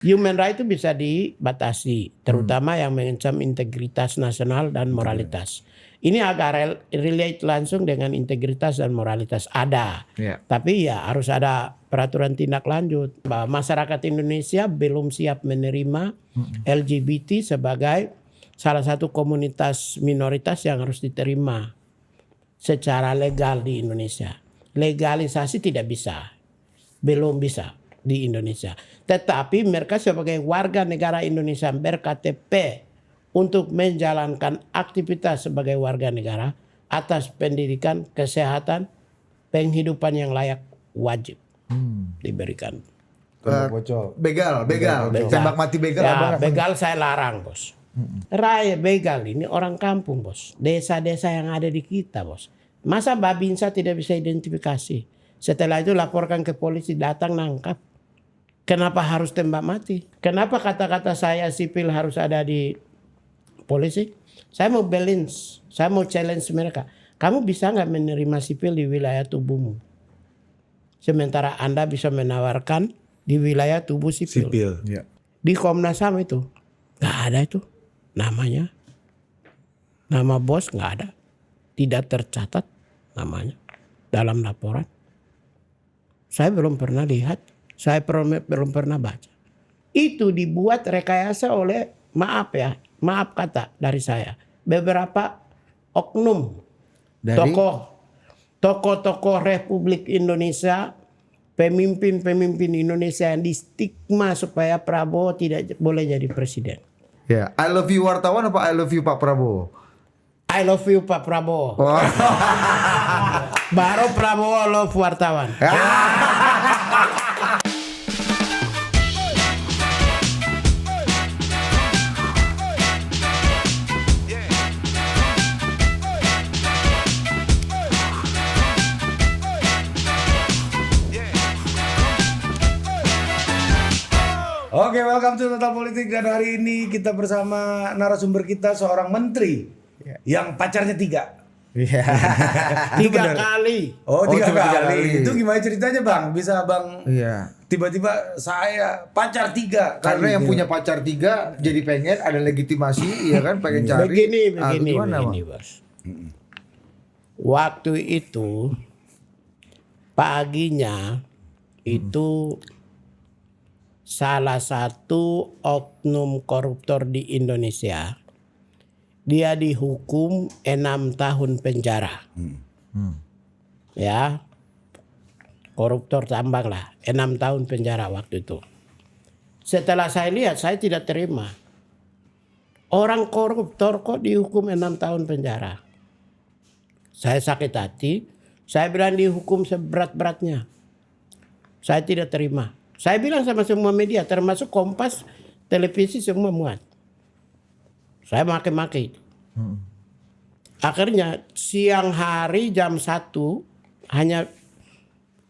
Human right itu bisa dibatasi, terutama yang mengancam integritas nasional dan moralitas. Ini agak relate langsung dengan integritas dan moralitas ada. Tapi ya harus ada peraturan tindak lanjut. Bahwa masyarakat Indonesia belum siap menerima LGBT sebagai salah satu komunitas minoritas yang harus diterima secara legal di Indonesia. Legalisasi tidak bisa, belum bisa di Indonesia. Tetapi mereka sebagai warga negara Indonesia berKTP untuk menjalankan aktivitas sebagai warga negara atas pendidikan, kesehatan, penghidupan yang layak wajib diberikan. Begal. Tembak mati begal. Ya, begal saya larang, bos. Raya begal ini orang kampung, bos. Desa-desa yang ada di kita, bos. Masa Babinsa tidak bisa identifikasi? Setelah itu laporkan ke polisi, datang nangkap. Kenapa harus tembak mati? Kenapa kata-kata saya sipil harus ada di polisi? Saya mau balance, saya mau challenge mereka. Kamu bisa nggak menerima sipil di wilayah tubuhmu? Sementara Anda bisa menawarkan di wilayah tubuh sipil. Ya. Di Komnas HAM itu nggak ada itu namanya. Nama bos nggak ada. Tidak tercatat namanya dalam laporan. Saya belum pernah lihat. Saya belum pernah baca. Itu dibuat rekayasa oleh, maaf kata dari saya, beberapa oknum tokoh-tokoh Republik Indonesia, pemimpin-pemimpin Indonesia yang distigma supaya Prabowo tidak boleh jadi presiden. Ya, I love you wartawan apa I love you Pak Prabowo? I love you Pak Prabowo. Baru Prabowo love wartawan. Oke, welcome to Total Politik, dan hari ini kita bersama narasumber kita seorang menteri yang pacarnya 3. Iya. 3 kali. Oh, 3 cuma 3 kali. kali. Itu gimana ceritanya, Bang? Bisa Bang Iya. tiba-tiba saya pacar 3 Karena yang gitu. punya pacar 3 jadi pengen ada legitimasi, ya kan, pengen cari. Begini, Gimana, Bang? bos. Waktu itu paginya itu salah satu oknum koruptor di Indonesia, dia dihukum 6 tahun penjara. Ya, koruptor tambang lah, 6 tahun penjara waktu itu. Setelah saya lihat, saya tidak terima. Orang koruptor kok dihukum 6 tahun penjara. Saya sakit hati, saya bilang dihukum seberat-beratnya. Saya tidak terima. Saya bilang sama semua media, termasuk Kompas, televisi, semua muat. Saya maki-maki. Akhirnya siang hari jam 1, hanya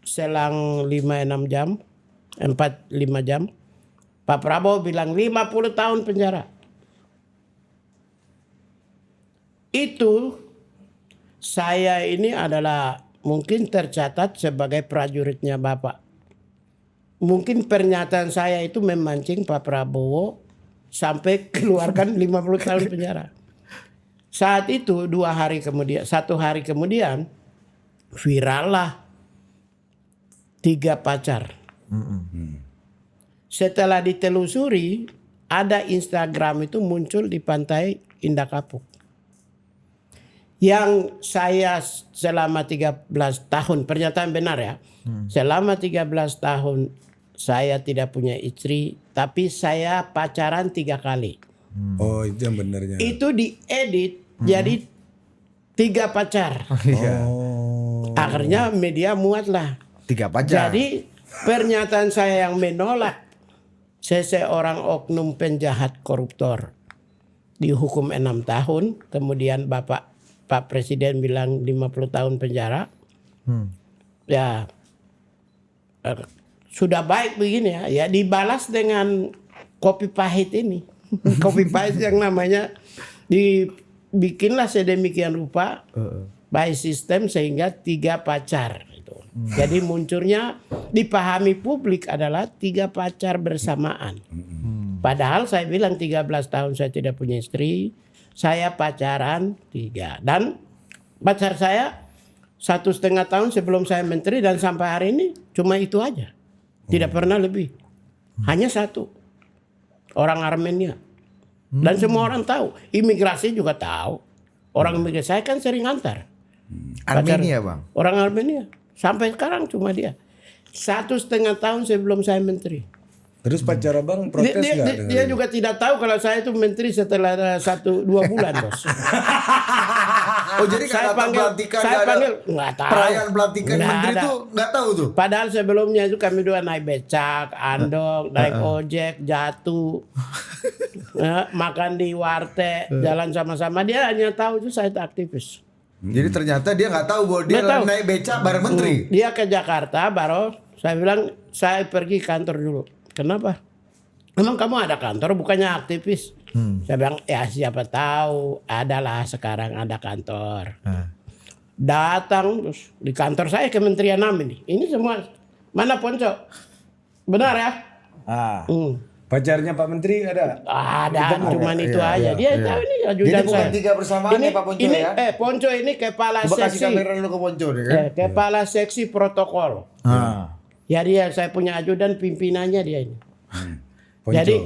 selang 5-6 jam, 4-5 jam, Pak Prabowo bilang 50 tahun penjara. Itu saya ini adalah mungkin tercatat sebagai prajuritnya Bapak. Mungkin pernyataan saya itu memancing Pak Prabowo sampai keluarkan 50 tahun penjara. Saat itu 1 hari kemudian viral lah 3 pacar. Setelah ditelusuri, ada Instagram itu muncul di Pantai Indah Kapuk. Yang saya selama 13 tahun, pernyataan benar ya. Selama 13 tahun saya tidak punya istri, tapi saya pacaran 3 kali. Oh, itu yang benernya. Itu diedit jadi 3 pacar. Akhirnya media muat lah. 3 pacar. Jadi pernyataan saya yang menolak seseorang oknum penjahat koruptor dihukum 6 tahun, kemudian Pak Presiden bilang 50 tahun penjara. Ya sudah baik begini ya dibalas dengan kopi pahit ini. Kopi pahit yang namanya dibikinlah sedemikian rupa by sistem sehingga 3 pacar itu. Jadi munculnya dipahami publik adalah 3 pacar bersamaan. Padahal saya bilang 13 tahun saya tidak punya istri, saya pacaran 3. Dan pacar saya 1,5 tahun sebelum saya menteri dan sampai hari ini cuma itu aja. Tidak pernah lebih. Hanya 1. Orang Armenia. Dan semua orang tahu. Imigrasi juga tahu. Orang imigrasi saya kan sering antar. Armenia bang. Orang Armenia. Sampai sekarang cuma dia. 1,5 tahun sebelum saya menteri. Terus pacar abang protes nggak? Dia juga tidak tahu kalau saya itu menteri setelah 1-2 bulan bos. Oh jadi Saya panggil nggak tahu. Perayaan pelantikan Nggak menteri ada. tuh nggak tahu tuh. Padahal sebelumnya itu kami dua naik becak, andong, naik ojek, jatuh, makan di warteg, jalan sama-sama. Dia hanya tahu itu saya itu aktivis. Jadi ternyata dia nggak tahu bahwa dia tahu. naik becak bareng menteri. Dia ke Jakarta baru saya bilang saya pergi kantor dulu. Kenapa? Emang kamu ada kantor bukannya aktivis? Saya bilang ya siapa tahu adalah sekarang ada kantor. Datang terus di kantor saya Kementerian HAM ini. Ini semua mana Ponco? Benar ya? Pacarnya Pak Menteri ada? Ada, cuman itu aja. Dia tahu ini ajudan Jadi bukan saya. 3 bersamaan ya Pak Ponco ini, ya? Ponco ini kepala Coba kasih seksi. kamera dulu ke Ponco deh kan. Kepala seksi protokol. Ya dia saya punya ajudan pimpinannya dia ini. Ponco. Jadi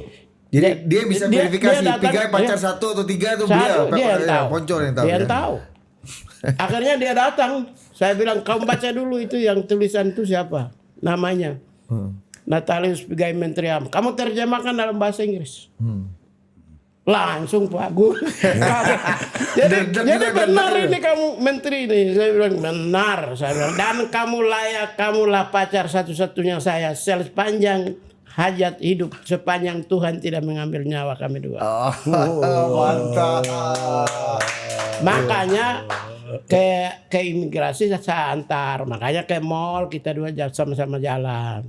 dia bisa verifikasi dia datang, 3 pacar 1 atau 3 itu dia yang tahu. Ponco yang tahu. Dia yang ya. tahu. Akhirnya dia datang. Saya bilang kamu baca dulu itu yang tulisan itu siapa? Namanya. Natalius Pigai Menteri HAM. Kamu terjemahkan dalam bahasa Inggris. Langsung Pak Gus. jadi benar ini kamu menteri ini. Saya bilang benar. Saya bilang dan kamu layak, kamulah pacar satu-satunya saya sepanjang hajat hidup, sepanjang Tuhan tidak mengambil nyawa kami dua. Mantap. Makanya ke imigrasi saya antar, makanya ke mall kita dua sama-sama jalan.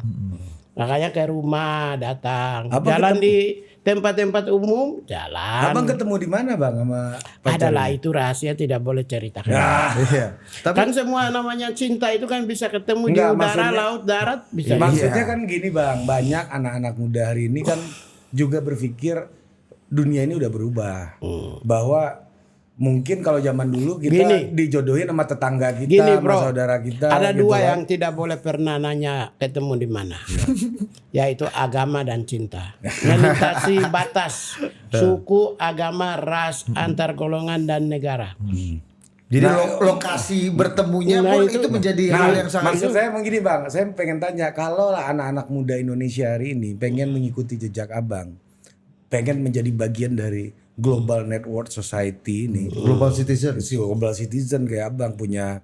Makanya ke rumah datang, jalan di tempat-tempat umum jalan. Abang ketemu di mana bang sama pacarnya? Adalah itu rahasia tidak boleh ceritakan. Iya. Tapi Kan semua namanya cinta itu kan bisa ketemu di udara, laut, darat bisa. Maksudnya kan gini bang, banyak anak-anak muda hari ini kan juga berpikir dunia ini udah berubah, bahwa mungkin kalau zaman dulu kita dijodohin sama tetangga kita, sama saudara kita. Ada gitu dua kan. yang tidak boleh pernah nanya ketemu di mana, yaitu agama dan cinta. Melintasi batas suku, agama, ras, antar golongan dan negara. jadi lokasi bertemunya pun itu menjadi hal yang sangat. Maksud saya begini bang, saya pengen tanya, kalau lah anak-anak muda Indonesia hari ini pengen mengikuti jejak abang, pengen menjadi bagian dari Global Network Society ini, Global citizen kayak abang punya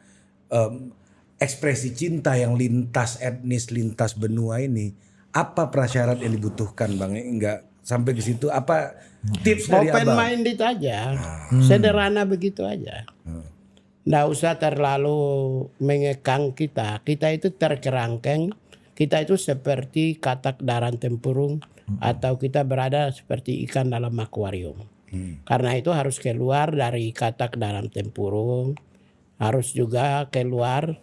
ekspresi cinta yang lintas etnis, lintas benua ini, apa prasyarat yang dibutuhkan bang? Enggak sampai ke situ, apa tips dari Open abang? minded aja, sederhana begitu aja. Nggak usah terlalu mengekang kita. Kita itu terkerangkeng. Kita itu seperti katak dalam tempurung atau kita berada seperti ikan dalam akuarium. Karena itu harus keluar dari katak dalam tempurung, harus juga keluar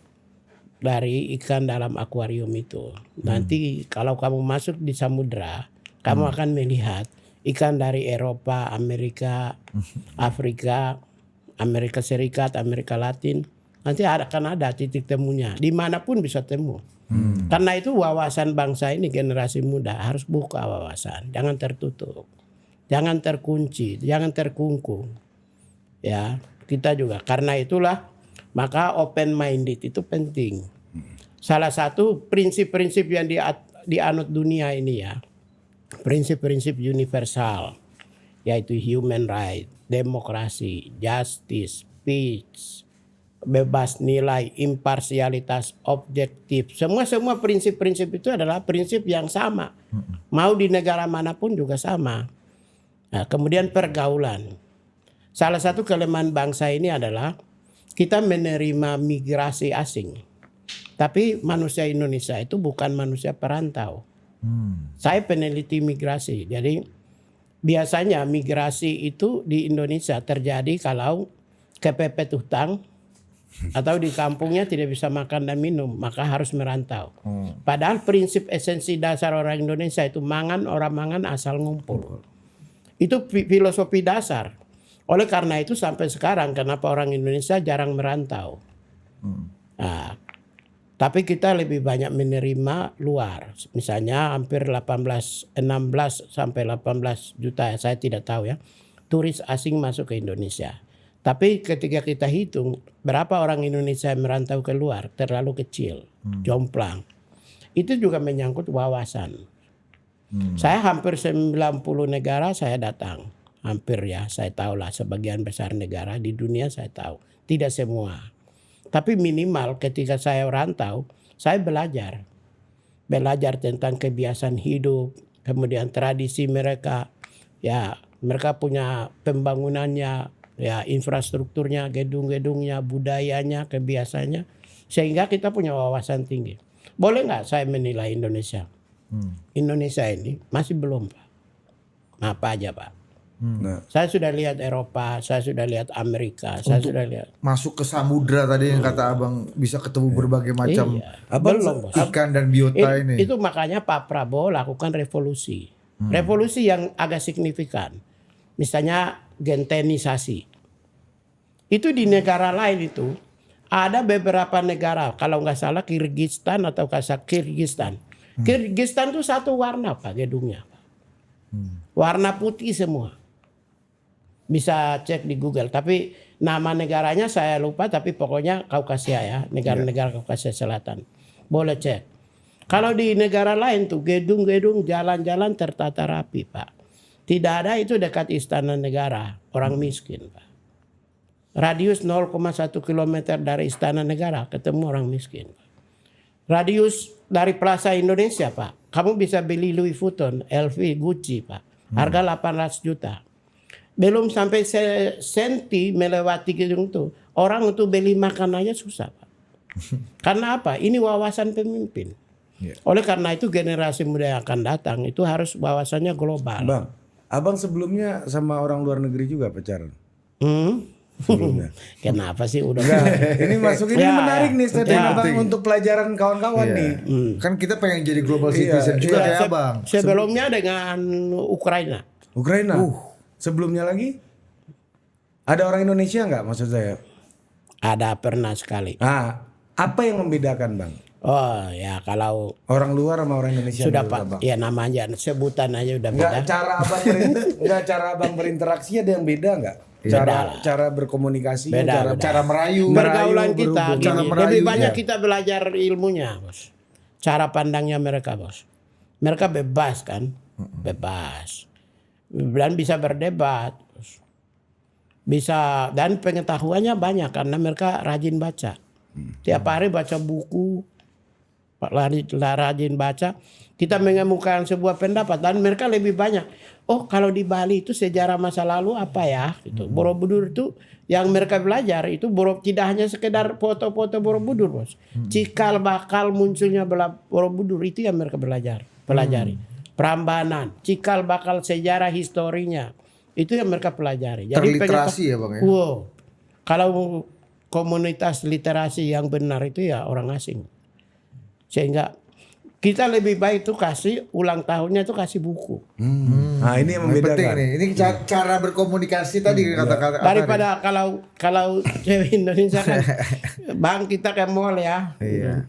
dari ikan dalam akuarium itu. Nanti kalau kamu masuk di samudra, kamu akan melihat ikan dari Eropa, Amerika, Afrika, Amerika Serikat, Amerika Latin. Nanti akan ada titik temunya. Dimanapun bisa temu. Karena itu wawasan bangsa ini generasi muda harus buka wawasan, jangan tertutup. Jangan terkunci, jangan terkungkung. Ya, kita juga. Karena itulah maka open minded itu penting. Salah satu prinsip-prinsip yang dianut dunia ini ya. Prinsip-prinsip universal yaitu human right, demokrasi, justice, peace, bebas nilai, imparsialitas, objektif. Semua prinsip-prinsip itu adalah prinsip yang sama. Mau di negara manapun juga sama. Nah, kemudian pergaulan. Salah satu kelemahan bangsa ini adalah kita menerima migrasi asing. Tapi manusia Indonesia itu bukan manusia perantau. Saya peneliti migrasi. Jadi biasanya migrasi itu di Indonesia terjadi kalau kepepet hutang, atau di kampungnya tidak bisa makan dan minum, maka harus merantau. Padahal prinsip esensi dasar orang Indonesia itu orang mangan asal ngumpul. Itu filosofi dasar. Oleh karena itu sampai sekarang kenapa orang Indonesia jarang merantau. Nah, tapi kita lebih banyak menerima luar. Misalnya hampir 16 sampai 18 juta, saya tidak tahu ya, turis asing masuk ke Indonesia. Tapi ketika kita hitung berapa orang Indonesia yang merantau keluar, terlalu kecil, jomplang. Itu juga menyangkut wawasan. Saya hampir 90 negara saya datang. Hampir ya, saya tahu lah sebagian besar negara di dunia saya tahu. Tidak semua. Tapi minimal ketika saya rantau, saya belajar. Belajar tentang kebiasaan hidup, kemudian tradisi mereka. Ya, mereka punya pembangunannya, ya infrastrukturnya, gedung-gedungnya, budayanya, kebiasaannya. Sehingga kita punya wawasan tinggi. Boleh nggak saya menilai Indonesia? Indonesia ini masih belum, Pak. Apa aja, Pak? Nah, saya sudah lihat Eropa, saya sudah lihat Amerika, saya sudah lihat masuk ke samudra tadi yang kata Abang bisa ketemu berbagai macam ikan dan biota ini. Itu makanya Pak Prabowo lakukan revolusi. Revolusi yang agak signifikan. Misalnya gentenisasi. Itu di negara lain itu ada beberapa negara, kalau nggak salah Kirgistan atau Kazakistan. Kirgistan itu satu warna Pak gedungnya. Warna putih semua. Bisa cek di Google, tapi nama negaranya saya lupa, tapi pokoknya Kaukasia ya, negara-negara Kaukasia Selatan. Boleh cek. Kalau di negara lain tuh gedung-gedung, jalan-jalan tertata rapi, Pak. Tidak ada itu dekat istana negara, orang miskin, Pak. Radius 0,1 km dari istana negara ketemu orang miskin, Pak. Radius dari Plaza Indonesia, Pak. Kamu bisa beli Louis Vuitton, LV, Gucci, Pak. Harga 800 juta. Belum sampai senti melewati gedung itu. Orang untuk beli makan aja susah, Pak. Karena apa? Ini wawasan pemimpin. Oleh karena itu generasi muda yang akan datang itu harus wawasannya global. Bang, Abang sebelumnya sama orang luar negeri juga pacaran? Sebelumnya. Kenapa sih udah? Ini masuk ini menarik nih statement Abang untuk pelajaran kawan-kawan nih. Kan kita pengen jadi global citizen juga kayak Abang. Sebelumnya dengan Ukraina. Sebelumnya lagi ada orang Indonesia nggak maksud saya? Ada pernah sekali. Apa yang membedakan Bang? Oh ya kalau orang luar sama orang Indonesia sudah Pak, ya namanya sebutan aja udah beda. Cara Abang berinteraksi ada yang beda nggak? Cara berkomunikasi, cara merayu, pergaulan kita, cara merayu, lebih banyak kita belajar ilmunya, Bos. Cara pandangnya mereka, Bos. Mereka bebas kan, bebas. Dan bisa berdebat, bisa dan pengetahuannya banyak karena mereka rajin baca. Tiap hari baca buku, rajin baca. Kita mengemukakan sebuah pendapat dan mereka lebih banyak. Oh kalau di Bali itu sejarah masa lalu apa ya? Gitu. Borobudur itu yang mereka belajar itu tidak hanya sekedar foto-foto Borobudur, Bos. Cikal bakal munculnya Borobudur itu yang mereka pelajari. Prambanan, cikal bakal sejarah historinya. Itu yang mereka pelajari. Jadi terliterasi ya Bang ya. Wow. Kalau komunitas literasi yang benar itu ya orang asing. Sehingga kita lebih baik tuh kasih ulang tahunnya tuh kasih buku. Nah ini yang membedakan. Penting nih. Ini cara berkomunikasi tadi kata-kata. Daripada kalau cewek Indonesia kan, Bang kita ke mall ya. Iya.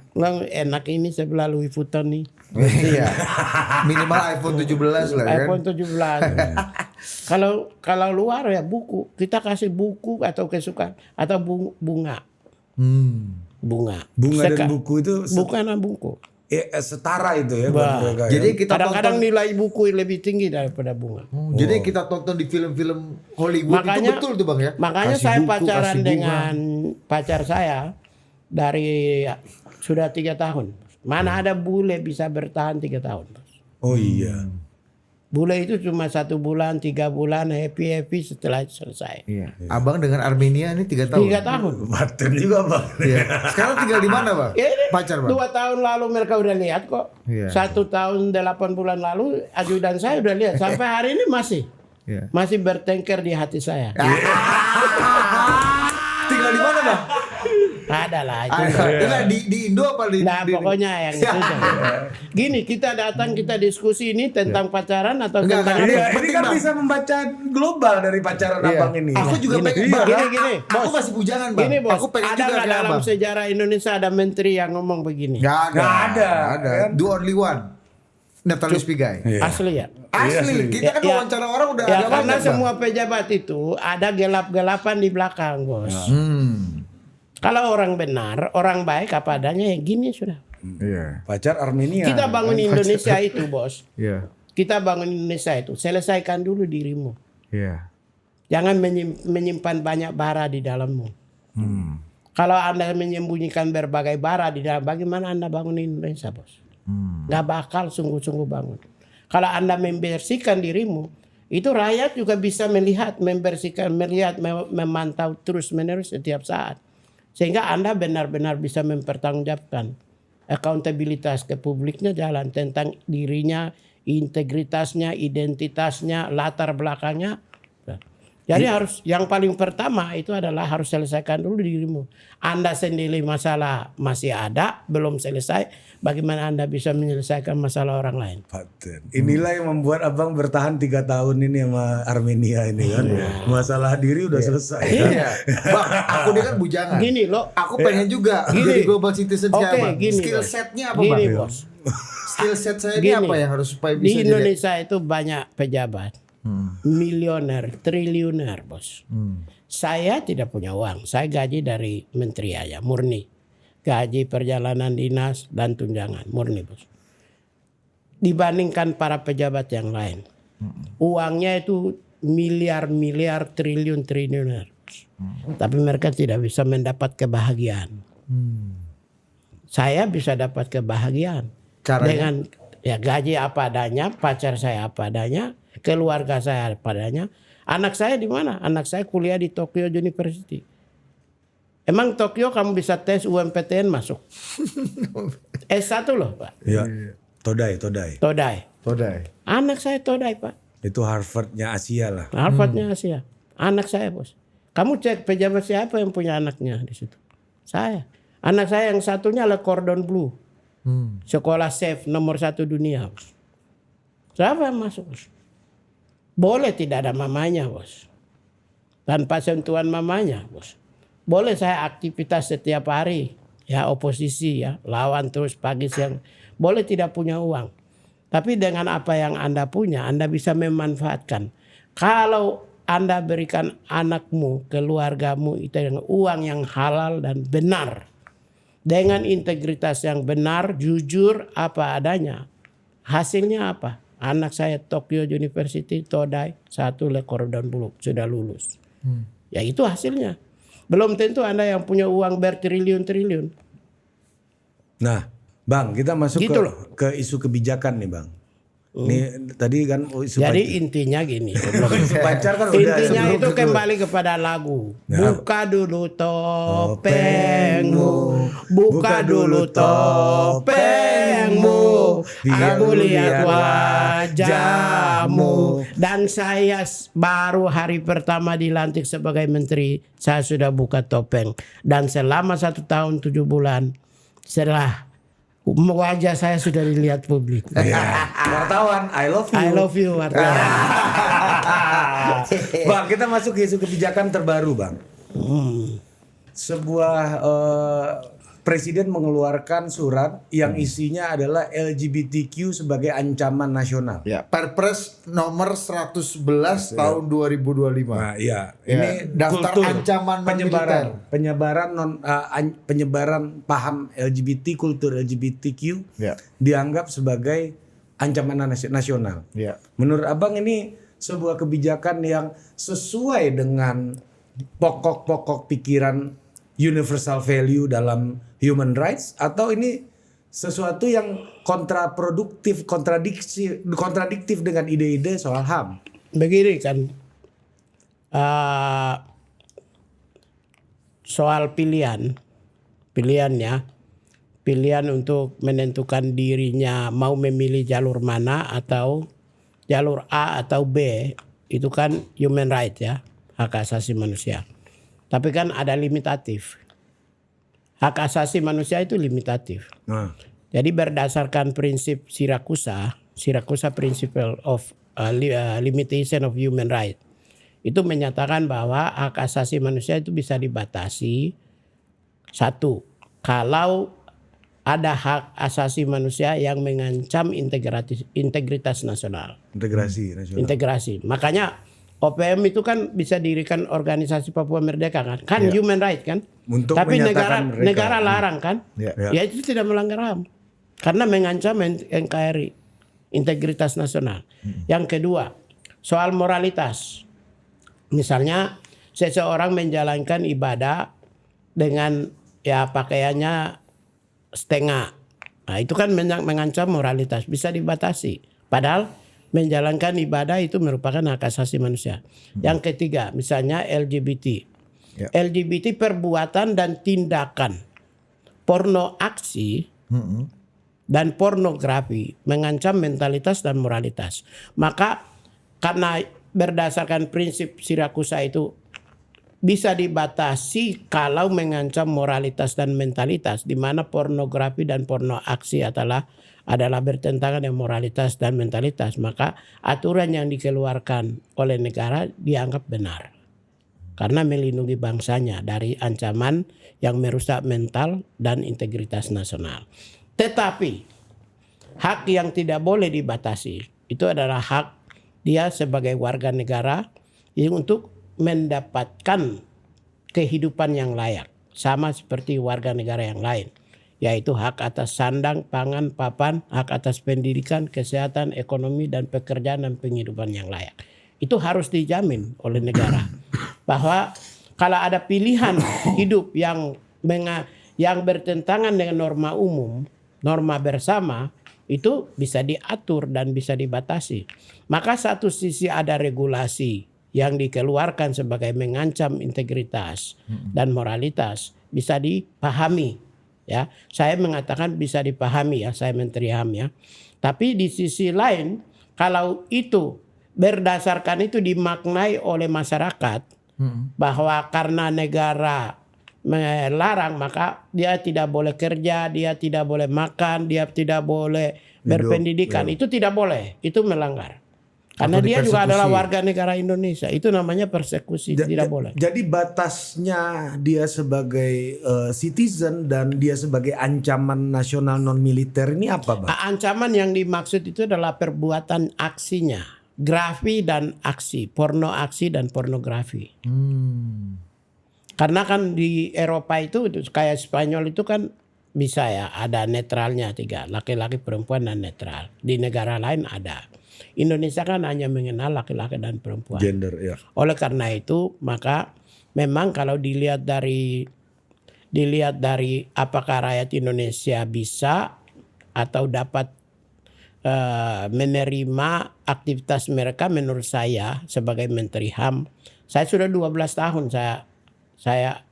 Enak ini sebelah Louis Vuitton nih. Iya. Minimal iPhone 17 lah kan. iPhone 17. Kalau luar ya buku. Kita kasih buku atau kesukaan atau bunga. Bunga dan buku itu bukan buku. Setara itu ya. Jadi kita kadang-kadang nilai buku lebih tinggi daripada bunga. Jadi kita tonton di film-film Hollywood itu betul tuh Bang ya. Makanya kasih saya buku, pacaran dengan pacar saya dari sudah 3 tahun. Mana ada bule bisa bertahan 3 tahun. Oh iya. Bule itu cuma 1 bulan, 3 bulan happy setelah itu selesai. Iya. Abang dengan Armenia ini 3 tahun. 3 tahun. Batin juga Bang. Iya. Sekarang tinggal di mana Bang? Pacar Bang. 2 tahun lalu mereka udah lihat kok. Iya. 1 tahun 8 bulan lalu ajudan saya udah lihat. Sampai hari ini masih bertengker di hati saya. Tinggal di mana Bang? Ada lah itu. Enggak di Indo apa di Nah pokoknya yang itu. Gini kita datang kita diskusi ini tentang pacaran atau Enggak, tentang enggak, apa? Iya, ini penting, kan Bang. bisa membaca global dari pacaran abang ini. Aku juga Gini, pengen iya, Bang, gini, aku bos. masih bujangan Bang. Gini bos, Aku pengen ada juga nggak kayak dalam Abang. sejarah Indonesia ada menteri yang ngomong begini? Nggak ada. Nggak ada. Kan? The only one. Natalis Pigai. Iya. Asli ya? Asli, kita kan Ya, wawancara orang udah Ya ada karena banyak, Bang. semua pejabat itu ada gelap-gelapan di belakang bos. Kalau orang benar, orang baik apa adanya ya gini sudah. Iya. Pacar Armenia. Kita bangun Indonesia itu bos. Iya. Kita bangun Indonesia itu selesaikan dulu dirimu. Iya. Jangan menyimpan banyak bara di dalammu. Kalau Anda menyembunyikan berbagai bara di dalam, bagaimana Anda bangun Indonesia bos? Gak bakal sungguh-sungguh bangun. Kalau Anda membersihkan dirimu, itu rakyat juga bisa melihat, membersihkan, melihat, memantau terus menerus setiap saat. Sehingga Anda benar-benar bisa mempertanggungjawabkan akuntabilitas ke publiknya jalan tentang dirinya, integritasnya, identitasnya, latar belakangnya. Jadi harus yang paling pertama itu adalah harus selesaikan dulu dirimu. Anda sendiri masalah masih ada, belum selesai. Bagaimana Anda bisa menyelesaikan masalah orang lain? Paten. Inilah yang membuat abang bertahan 3 tahun ini sama Armenia ini kan. Masalah diri udah selesai. Iya. Bang, aku dia kan bujangan. Gini loh. Aku pengen juga Gini. jadi global citizen Oke, kayak Bang. gini, Skill Bos. setnya apa Gini, Bang? bos. Skill set saya ini Gini. apa yang harus supaya Di bisa jadi Indonesia itu banyak pejabat. Milioner, triliuner bos. Saya tidak punya uang. Saya gaji dari menteri aja, murni. Gaji perjalanan dinas dan tunjangan, murni bos. Dibandingkan para pejabat yang lain. Uangnya itu miliar-miliar, triliun-triliuner. Tapi mereka tidak bisa mendapat kebahagiaan. Saya bisa dapat kebahagiaan. Caranya? Dengan ya gaji apa adanya, pacar saya apa adanya, keluarga saya apa adanya. Anak saya di mana? Anak saya kuliah di Tokyo University. Emang Tokyo kamu bisa tes UMPTN masuk? S1 loh Pak. Iya. Todai. Todai. Anak saya Todai Pak. Itu Harvardnya Asia lah. Harvardnya Asia. Anak saya bos. Kamu cek pejabat siapa yang punya anaknya di situ? Saya. Anak saya yang satunya Le Cordon Bleu. Sekolah chef nomor 1 dunia. Bos. Siapa yang masuk bos? Boleh tidak ada mamanya bos. Tanpa sentuhan mamanya bos. Boleh saya aktivitas setiap hari. Ya oposisi ya. Lawan terus pagi siang. Boleh tidak punya uang. Tapi dengan apa yang Anda punya. Anda bisa memanfaatkan. Kalau Anda berikan anakmu, keluargamu itu dengan uang yang halal dan benar. Dengan integritas yang benar, jujur apa adanya. Hasilnya apa? Anak saya Tokyo University, Todai, 1 Le Cordon Bleu, sudah lulus. Ya itu hasilnya. Belum tentu Anda yang punya uang bertriliun-triliun. Nah, Bang, kita masuk Gitu ke isu kebijakan nih, Bang. Ini tadi kan isu Jadi intinya gini. isu pacar kan udah Intinya sebelum itu kedua. kembali kepada lagu. Buka dulu topengmu. Buka dulu topengmu. Aku lihat wajahmu. Dan saya baru hari pertama dilantik sebagai menteri. Saya sudah buka topeng. Dan selama 1 tahun 7 bulan. Setelah wajah saya sudah dilihat publik. Ya. Wartawan, I love you. I love you wartawan. Bang, kita masuk ke isu kebijakan terbaru, Bang. Sebuah presiden mengeluarkan surat yang isinya adalah LGBTQ sebagai ancaman nasional. Ya, Perpres nomor 111 tahun 2025. Nah, iya. Ya, Ini daftar kultur ancaman non-militer. penyebaran paham LGBT, kultur LGBTQ Ya. dianggap sebagai ancaman nasional. Ya. Menurut Abang ini sebuah kebijakan yang sesuai dengan pokok-pokok pikiran universal value dalam human rights, atau ini sesuatu yang kontraproduktif, kontradiktif dengan ide-ide soal HAM? Begini kan, soal pilihan untuk menentukan dirinya mau memilih jalur mana atau jalur A atau B, itu kan human right ya, hak asasi manusia. Tapi kan ada limitatif. hak asasi manusia itu limitatif. Jadi berdasarkan prinsip Siracusa Principle of Limitation of Human Rights, itu menyatakan bahwa hak asasi manusia itu bisa dibatasi. Satu, kalau ada hak asasi manusia yang mengancam integritas nasional. Integrasi. Makanya OPM itu kan bisa dirikan organisasi Papua Merdeka kan human right kan. Untuk tapi menyatakan negara larang kan. Ya itu tidak melanggar HAM. Karena mengancam NKRI, integritas nasional. Yang kedua, soal moralitas. Misalnya seseorang menjalankan ibadah dengan pakaiannya setengah. Nah, itu kan mengancam moralitas, bisa dibatasi. Padahal menjalankan ibadah itu merupakan hak asasi manusia. Yang ketiga, misalnya LGBT. LGBT perbuatan dan tindakan porno aksi dan pornografi mengancam mentalitas dan moralitas. Maka karena berdasarkan prinsip Siracusa itu bisa dibatasi kalau mengancam moralitas dan mentalitas, di mana pornografi dan porno aksi adalah bertentangan dengan moralitas dan mentalitas, maka aturan yang dikeluarkan oleh negara dianggap benar karena melindungi bangsanya dari ancaman yang merusak mental dan integritas nasional. Tetapi hak yang tidak boleh dibatasi itu adalah hak dia sebagai warga negara untuk mendapatkan kehidupan yang layak sama seperti warga negara yang lain, yaitu hak atas sandang, pangan, papan, hak atas pendidikan, kesehatan, ekonomi, dan pekerjaan dan penghidupan yang layak. Itu harus dijamin oleh negara. Bahwa kalau ada pilihan hidup yang bertentangan dengan norma umum, norma bersama, itu bisa diatur dan bisa dibatasi. Maka satu sisi ada regulasi yang dikeluarkan sebagai mengancam integritas dan moralitas bisa dipahami. Ya, saya mengatakan bisa dipahami ya, saya Menteri HAM ya. Tapi di sisi lain, kalau itu berdasarkan itu dimaknai oleh masyarakat bahwa karena negara melarang maka dia tidak boleh kerja, dia tidak boleh makan, dia tidak boleh berpendidikan, itu tidak boleh, itu melanggar. Karena dia juga adalah warga negara Indonesia. Itu namanya persekusi, tidak boleh. Jadi batasnya dia sebagai citizen dan dia sebagai ancaman nasional non militer ini apa, Bang? Ancaman yang dimaksud itu adalah perbuatan aksinya, grafi dan aksi, porno aksi dan pornografi. Karena kan di Eropa itu kayak Spanyol itu kan bisa ya ada netralnya 3, laki-laki, perempuan dan netral. Di negara lain ada. Indonesia kan hanya mengenal laki-laki dan perempuan. Gender, ya. Oleh karena itu, maka memang kalau dilihat dari apakah rakyat Indonesia bisa atau dapat menerima aktivitas mereka, menurut saya sebagai Menteri HAM, saya sudah 12 tahun saya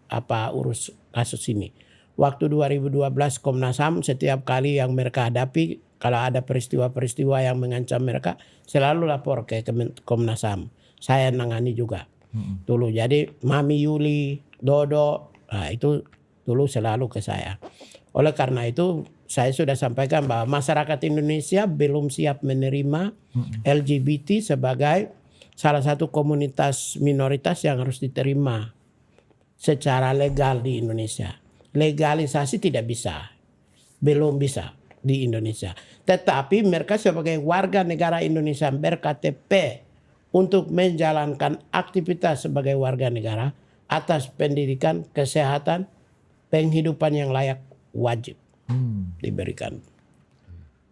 urus kasus ini. Waktu 2012 Komnas HAM setiap kali yang mereka hadapi, kalau ada peristiwa-peristiwa yang mengancam mereka, selalu lapor ke Komnas HAM. Saya nangani juga dulu. Jadi Mami Yuli, Dodo, itu dulu selalu ke saya. Oleh karena itu saya sudah sampaikan bahwa masyarakat Indonesia belum siap menerima LGBT sebagai salah satu komunitas minoritas yang harus diterima secara legal di Indonesia. Legalisasi tidak bisa, belum bisa di Indonesia. Tetapi mereka sebagai warga negara Indonesia ber-KTP untuk menjalankan aktivitas sebagai warga negara atas pendidikan, kesehatan, penghidupan yang layak wajib diberikan.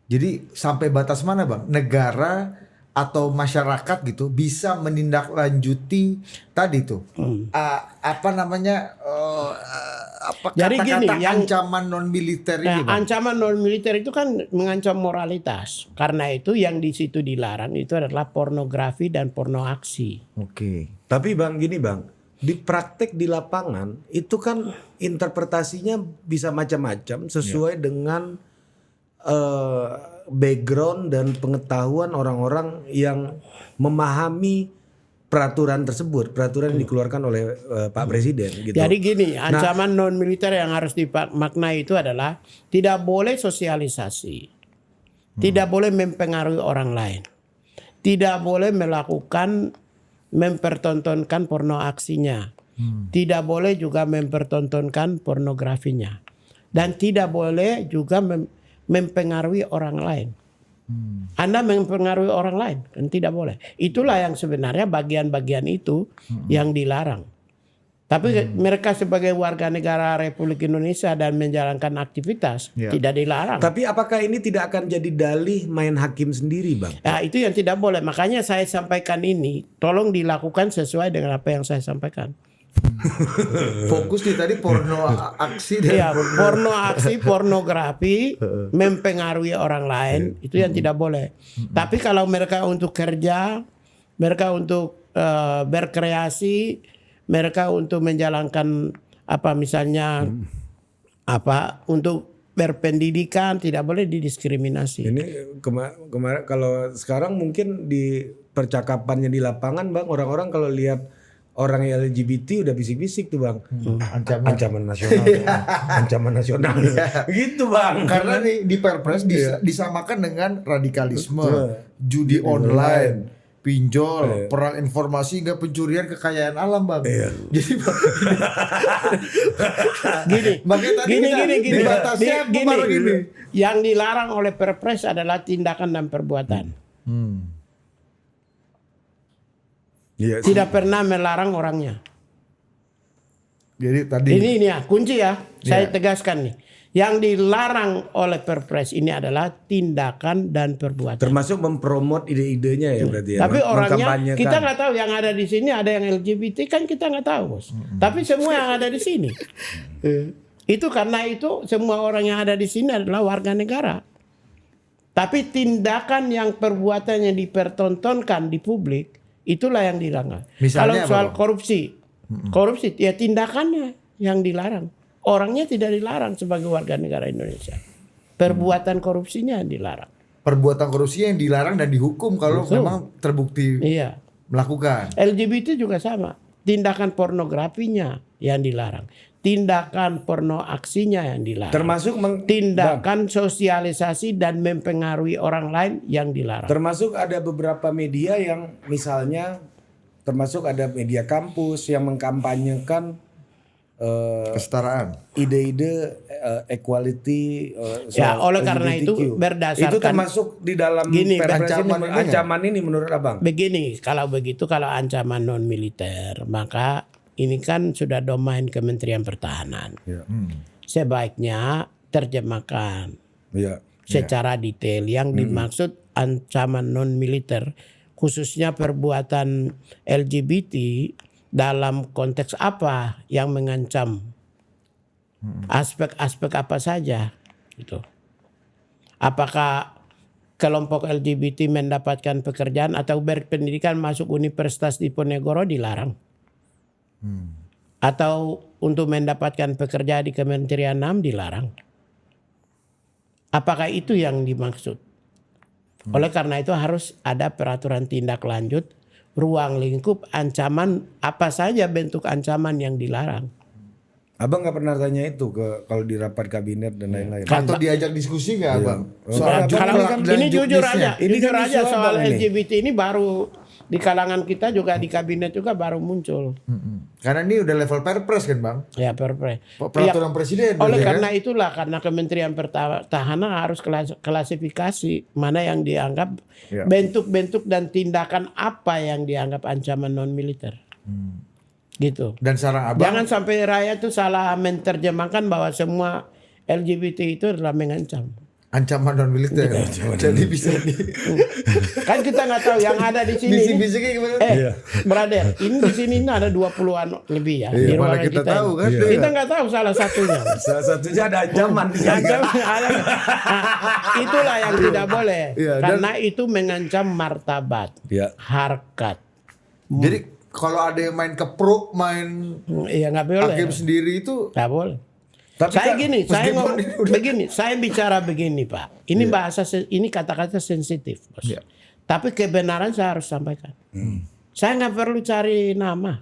Jadi sampai batas mana, Bang? Negara atau masyarakat gitu bisa menindaklanjuti tadi tuh Jadi gini, ancaman non militer ini, Bang? Ancaman non militer itu kan mengancam moralitas. Karena itu yang di situ dilarang itu adalah pornografi dan porno aksi. Oke. Tapi Bang gini Bang, di praktek di lapangan itu kan interpretasinya bisa macam-macam sesuai dengan background dan pengetahuan orang-orang yang memahami peraturan tersebut, peraturan yang dikeluarkan oleh Pak Presiden gitu. Jadi gini, ancaman non militer yang harus dimaknai itu adalah tidak boleh sosialisasi, tidak boleh mempengaruhi orang lain, tidak boleh melakukan mempertontonkan porno aksinya, tidak boleh juga mempertontonkan pornografinya, dan tidak boleh juga mempengaruhi orang lain. Anda mempengaruhi orang lain kan tidak boleh. Itulah yang sebenarnya bagian-bagian itu yang dilarang. Tapi mereka sebagai warga negara Republik Indonesia dan menjalankan aktivitas tidak dilarang. Tapi apakah ini tidak akan jadi dalih main hakim sendiri, Bang? Ya, itu yang tidak boleh. Makanya saya sampaikan ini, tolong dilakukan sesuai dengan apa yang saya sampaikan. Fokus di tadi porno aksi dan Iya, porno aksi, pornografi mempengaruhi orang lain itu yang tidak boleh. Tapi kalau mereka untuk kerja, mereka untuk berkreasi, mereka untuk menjalankan apa misalnya apa untuk berpendidikan tidak boleh didiskriminasi. Ini kemarin kalau sekarang mungkin di percakapannya di lapangan, Bang, orang-orang kalau lihat orang yang LGBT udah bisik-bisik tuh, Bang. Ancaman nasional. Ancaman nasional. Gitu, Bang. karena di Perpres disamakan dengan radikalisme, judi online, pinjol, perang informasi hingga pencurian kekayaan alam, Bang. Jadi Gini. batasnya baru gini. Yang dilarang oleh Perpres adalah tindakan dan perbuatan. Iya, Tidak pernah melarang orangnya. Jadi tadi Ini ya kunci ya. Saya tegaskan nih. Yang dilarang oleh Perpres ini adalah tindakan dan perbuatan. termasuk mempromot ide-idenya ya berarti ya. Tapi orangnya Mengkampanyekan. kita nggak tahu yang ada di sini ada yang LGBT kan kita nggak tahu, Bos. Tapi semua yang ada di sini. Itu karena itu semua orang yang ada di sini adalah warga negara. Tapi tindakan yang perbuatannya dipertontonkan di publik itulah yang dilarang. Misalnya Kalau soal apa, korupsi ya tindakannya yang dilarang. Orangnya tidak dilarang sebagai warga negara Indonesia. Perbuatan korupsinya yang dilarang. perbuatan korupsi yang dilarang dan dihukum kalau memang terbukti Iya. melakukan. LGBT juga sama. Tindakan pornografinya yang dilarang. Tindakan porno aksinya yang dilarang. Termasuk tindakan sosialisasi dan mempengaruhi orang lain yang dilarang. Termasuk ada beberapa media yang misalnya termasuk ada media kampus yang mengkampanyekan Kesetaraan. ide-ide equality Ya, oleh karena LGBTQ. itu berdasarkan itu termasuk di dalam Gini, Perpres ancaman ini ancaman ini menurut Abang. begini, kalau begitu kalau ancaman non militer maka ini kan sudah domain Kementerian Pertahanan. Sebaiknya terjemahkan secara detail yang dimaksud ancaman non militer khususnya perbuatan LGBT dalam konteks apa yang mengancam aspek-aspek apa saja gitu. Apakah kelompok LGBT mendapatkan pekerjaan atau berpendidikan masuk Universitas Diponegoro dilarang? Atau untuk mendapatkan pekerjaan di Kementerian HAM dilarang? Apakah itu yang dimaksud? Oleh karena itu harus ada peraturan tindak lanjut, ruang lingkup, ancaman, apa saja bentuk ancaman yang dilarang. Abang nggak pernah tanya itu kalau di rapat kabinet dan lain-lain. Atau diajak diskusi nggak, Bang? Nah, ini jujur aja, Ini jujur kan aja isu soal Abang ini. LGBT ini baru di kalangan kita juga di kabinet juga baru muncul. Karena ini udah level Perpres kan, Bang? Ya Perpres. Peraturan presiden. Oleh berarti, karena kan? itulah karena Kementerian Pertahanan harus klasifikasi mana yang dianggap bentuk-bentuk dan tindakan apa yang dianggap ancaman non militer. Gitu. Dan saran Abang, Jangan sampai rakyat itu salah menerjemahkan bahwa semua LGBT itu adalah mengancam. ancaman non militer. Jadi bisa Kan kita nggak tahu yang ada di sini. bisik-bisiknya gimana? Brother, ini di sini ada 20-an lebih ya di Iya, mana ruangan kita kita. tahu ini. kan? Kita nggak tahu salah satunya. Salah satunya ada ancaman. Itulah yang tidak boleh. Iya, Karena itu mengancam martabat, harkat. Jadi kalau ada yang main kepruk, main Iya nggak boleh. hakim sendiri itu Nggak boleh. Tapi Saya kan, gini, saya meskipun ngomong ini udah- begini, saya bicara begini Pak. Ini bahasa, ini kata-kata sensitif, Bos. Iya. Tapi kebenaran saya harus sampaikan. Saya nggak perlu cari nama.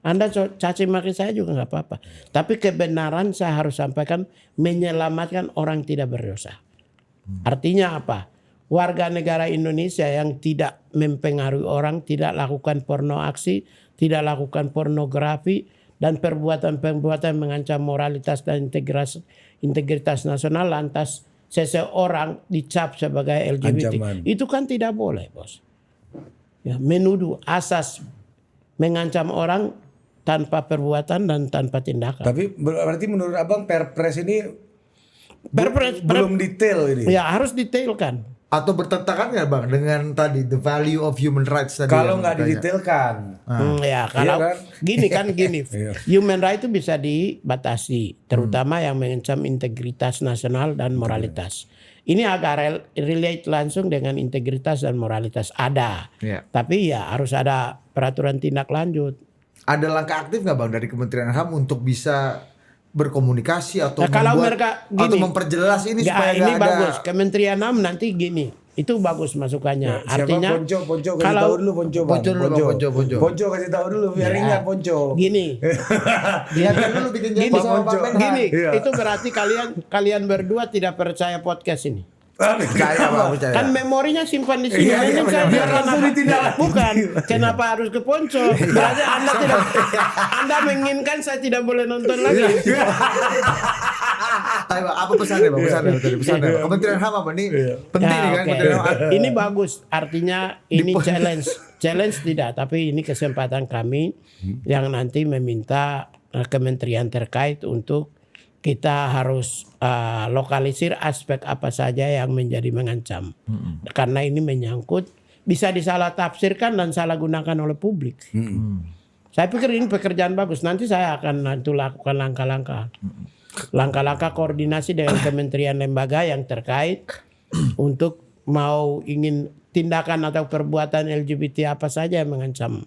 Anda caci maki saya juga nggak apa-apa. Tapi kebenaran saya harus sampaikan, menyelamatkan orang tidak berdosa. Artinya apa? Warga negara Indonesia yang tidak mempengaruhi orang, tidak lakukan porno aksi, tidak lakukan pornografi, dan perbuatan-perbuatan mengancam moralitas dan integritas nasional, lantas seseorang dicap sebagai LGBT. Ancaman. Itu kan tidak boleh, bos. Ya, menuduh asas mengancam orang tanpa perbuatan dan tanpa tindakan. Tapi berarti menurut abang Perpres ini Perpres belum detail ini. ya harus detailkan. Atau bertentangan nggak bang dengan tadi the value of human rights tadi? Kalau yang nggak ditanya? didetailkan. Ya kalau Iya kan? gini Iya. human right itu bisa dibatasi, terutama yang mengancam integritas nasional dan moralitas. Ini agak relate langsung dengan integritas dan moralitas ada, Iya. tapi ya harus ada peraturan tindak lanjut. Ada langkah aktif nggak bang dari Kementerian HAM untuk bisa berkomunikasi atau Nah, kalau membuat mereka atau gini, memperjelas ini supaya ini nggak ada. bagus. Kementerian HAM nanti gini, itu bagus masukannya. Siapa Artinya Ponco kasih kalau tahu dulu Ponco bang. Ponco dulu, Bang, Ponco. Ponco kasih tahu dulu biar Ya. ingat Ponco. gini, Lihatkan dulu bikin janji Gini, sama Pak Menhan. gini, Iya. itu berarti kalian berdua tidak percaya podcast ini. Percaya bang, percaya. Kan memorinya simpan di sini. Iya, iya, Mending saya biar biarkan langsung apa- ditindaklanjuti. Bukan, kenapa harus ke Ponco? Berarti Anda menginginkan saya tidak boleh nonton lagi. Ayo, Bang, apa pesannya bang? Pesannya. Kementerian HAM apa nih? Penting nih kan oke. Kementerian HAM. Ini bagus, artinya ini challenge tidak, tapi ini kesempatan kami yang nanti meminta kementerian terkait untuk kita harus lokalisir aspek apa saja yang menjadi mengancam. Karena ini menyangkut bisa disalah tafsirkan dan salah gunakan oleh publik. Saya pikir ini pekerjaan bagus. Nanti saya akan lakukan langkah-langkah. Langkah-langkah koordinasi dengan kementerian lembaga yang terkait untuk ingin tindakan atau perbuatan LGBT apa saja yang mengancam,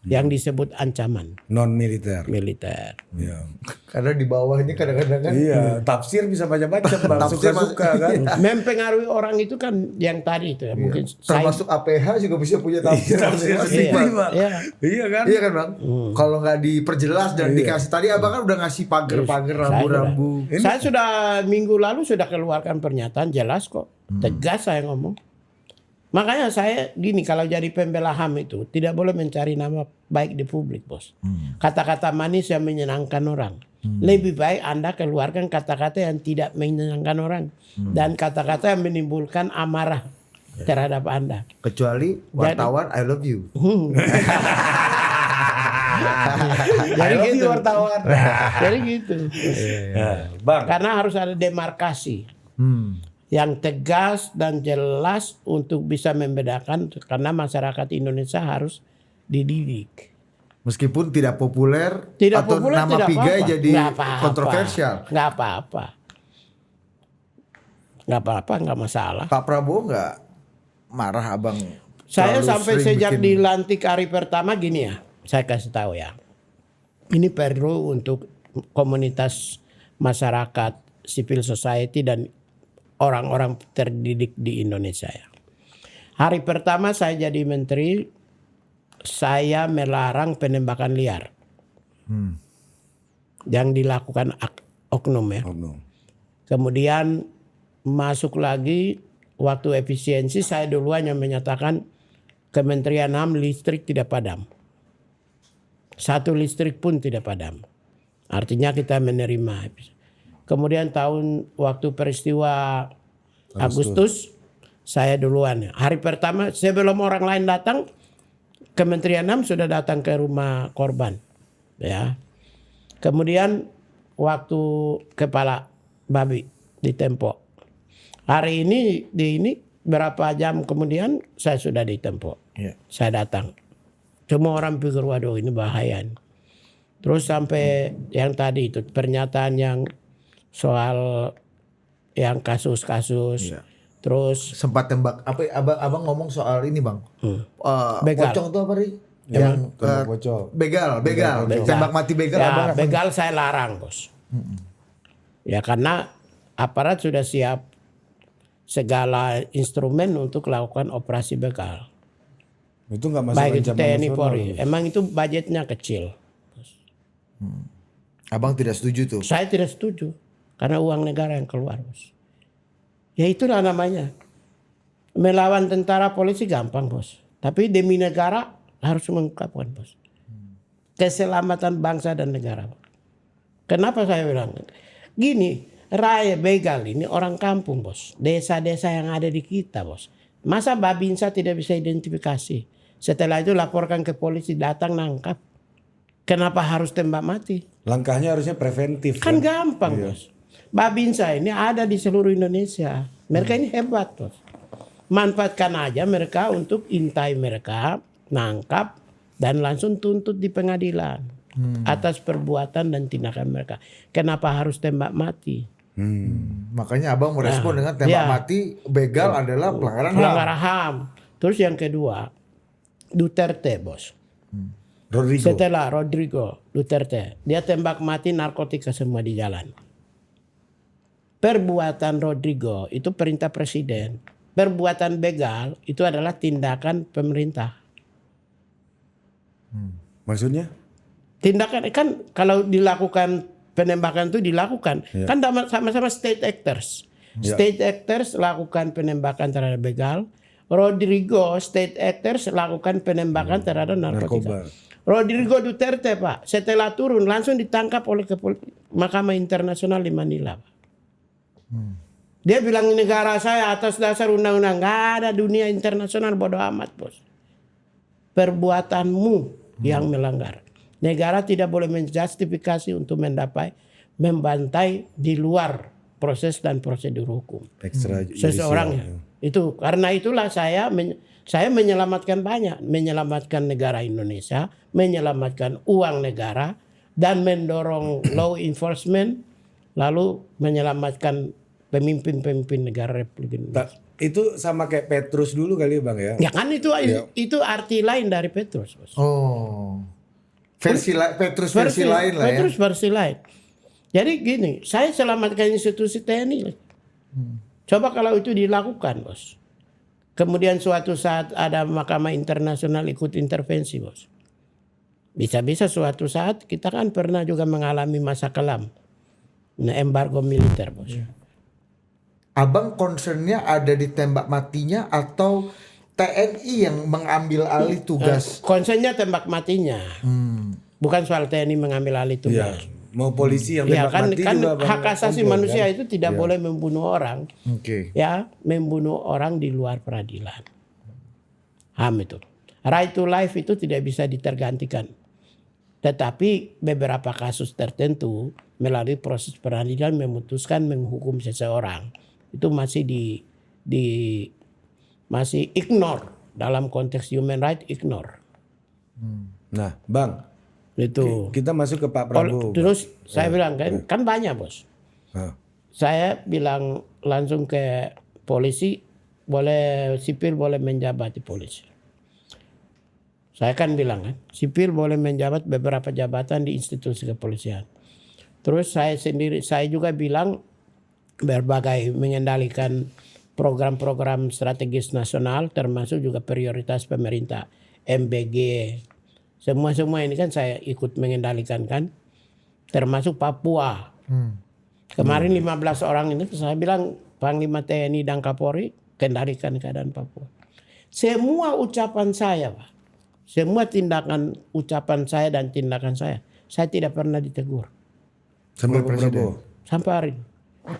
yang disebut ancaman Non militer. militer. Iya. Karena di bawahnya kadang-kadang kan. Iya, tafsir bisa macam-macam bang. Tafsir Suka-suka kan. Mempengaruhi orang itu kan yang tadi itu ya. Mungkin Termasuk APH juga bisa punya tafsir. Tafsir masing-masing, sendiri Bang. bang. Iya. Iya kan. Iya kan bang? Kalau nggak diperjelas dan dikasih tadi abang kan udah ngasih pagar-pagar rambu-rambu. Saya sudah minggu lalu sudah keluarkan pernyataan jelas kok. Tegas saya ngomong. Makanya saya gini, kalau jadi pembela HAM itu tidak boleh mencari nama baik di publik, bos. Kata-kata manis yang menyenangkan orang. Lebih baik Anda keluarkan kata-kata yang tidak menyenangkan orang. Dan kata-kata yang menimbulkan amarah terhadap Anda. Kecuali wartawan I love you. Jadi Love you, gitu. wartawan. Jadi gitu. Bang. Karena harus ada demarkasi yang tegas dan jelas untuk bisa membedakan, karena masyarakat Indonesia harus dididik. Meskipun tidak populer Tidak atau populer, nama tidak Pigai apa-apa. jadi Nggak apa-apa. kontroversial. Nggak apa-apa. Nggak apa-apa, nggak masalah. Pak Prabowo nggak marah abang? Saya terlalu sampai sering sejak bikin- dilantik hari pertama gini ya, saya kasih tahu ya. Ini perlu untuk komunitas masyarakat, civil society dan orang-orang terdidik di Indonesia ya. Hari pertama saya jadi menteri, saya melarang penembakan liar yang dilakukan oknum ya. Oh, no. Kemudian masuk lagi waktu efisiensi, saya duluan yang menyatakan Kementerian HAM listrik tidak padam. Satu listrik pun tidak padam. Artinya kita menerima. Kemudian waktu peristiwa Agustus, saya duluan. Hari pertama sebelum orang lain datang, Kementerian HAM sudah datang ke rumah korban. Ya. Kemudian waktu kepala babi ditempok. Hari ini berapa jam kemudian saya sudah ditempok. Saya datang. Semua orang pikir waduh ini bahaya. Terus sampai yang tadi itu pernyataan yang soal yang kasus-kasus. Terus sempat tembak apa abang ngomong soal ini bang? Begal. Pocong tuh apa nih? Yang tembak pocong. Begal. Tembak mati begal ya, abang. begal saya larang, bos. Ya karena aparat sudah siap segala instrumen untuk melakukan operasi begal. Itu nggak masuk baik itu ancaman TNI nasional. Polri. Emang itu budgetnya kecil. Abang tidak setuju tuh. Saya tidak setuju karena uang negara yang keluar, bos. Ya itulah namanya. Melawan tentara polisi gampang, bos. Tapi demi negara harus mengungkapkan, bos. Keselamatan bangsa dan negara. Kenapa saya bilang? Gini, rakyat begal ini orang kampung, bos. Desa-desa yang ada di kita, bos. Masa Babinsa tidak bisa identifikasi? Setelah itu laporkan ke polisi, datang nangkap. Kenapa harus tembak mati? Langkahnya harusnya preventif. Kan gampang, bos. Babinsa ini ada di seluruh Indonesia. Mereka ini hebat, bos. Manfaatkan aja mereka untuk intai mereka, nangkap, dan langsung tuntut di pengadilan atas perbuatan dan tindakan mereka. Kenapa harus tembak mati? Makanya abang merespon dengan tembak mati begal adalah pelanggaran HAM. Terus yang kedua, Duterte, bos. Rodrigo. Setelah Rodrigo Duterte, dia tembak mati narkotika semua di jalan. Perbuatan Rodrigo itu perintah presiden. Perbuatan begal itu adalah tindakan pemerintah. Maksudnya? Tindakan kan kalau dilakukan penembakan itu dilakukan kan sama-sama state actors. State actors lakukan penembakan terhadap begal. Rodrigo state actors lakukan penembakan terhadap narkotika. Rodrigo Duterte, Pak, setelah turun langsung ditangkap oleh Mahkamah Internasional di Manila, Pak. Dia bilang negara saya atas dasar undang-undang. Gak ada dunia internasional, bodoh amat, bos. Perbuatanmu yang melanggar. Negara tidak boleh menjustifikasi untuk membantai di luar proses dan prosedur hukum. Seseorang itu karena itulah saya menyelamatkan banyak, menyelamatkan negara Indonesia, menyelamatkan uang negara, dan mendorong law enforcement, lalu menyelamatkan pemimpin-pemimpin negara Republik Indonesia. Itu sama kayak Petrus dulu kali ya, Bang ya? Ya kan itu arti lain dari Petrus, bos. Oh, Petrus versi lain lah ya. Petrus versi lain. Jadi gini, saya selamatkan institusi TNI. Coba kalau itu dilakukan, bos. Kemudian suatu saat ada Mahkamah Internasional ikut intervensi, bos. Bisa-bisa suatu saat kita kan pernah juga mengalami masa kelam. Embargo militer, bos. Abang concernnya ada di tembak matinya atau TNI yang mengambil alih tugas? Concernnya tembak matinya. Bukan soal TNI mengambil alih tugas. Ya, mau polisi yang tembak mati kan juga hak asasi manusia itu tidak boleh membunuh orang. Ya, membunuh orang di luar peradilan. HAM itu. Right to life itu tidak bisa ditergantikan. Tetapi beberapa kasus tertentu melalui proses peradilan memutuskan menghukum seseorang. Itu masih masih ignore dalam konteks human right, ignore. Nah, Bang, itu kita masuk ke Pak Prabowo. Terus saya bilang kan banyak, bos. Saya bilang langsung ke polisi, boleh sipil boleh menjabat di polisi. Saya kan bilang kan, sipil boleh menjabat beberapa jabatan di institusi kepolisian. Terus saya juga bilang berbagai mengendalikan program-program strategis nasional termasuk juga prioritas pemerintah, MBG. Semua ini kan saya ikut mengendalikan kan. Termasuk Papua. Kemarin 15 orang ini saya bilang Panglima TNI dan Kapolri kendalikan keadaan Papua. Semua ucapan saya, Pak. Semua ucapan saya dan tindakan saya tidak pernah ditegur. Sampai Prabowo. Sampai hari ini.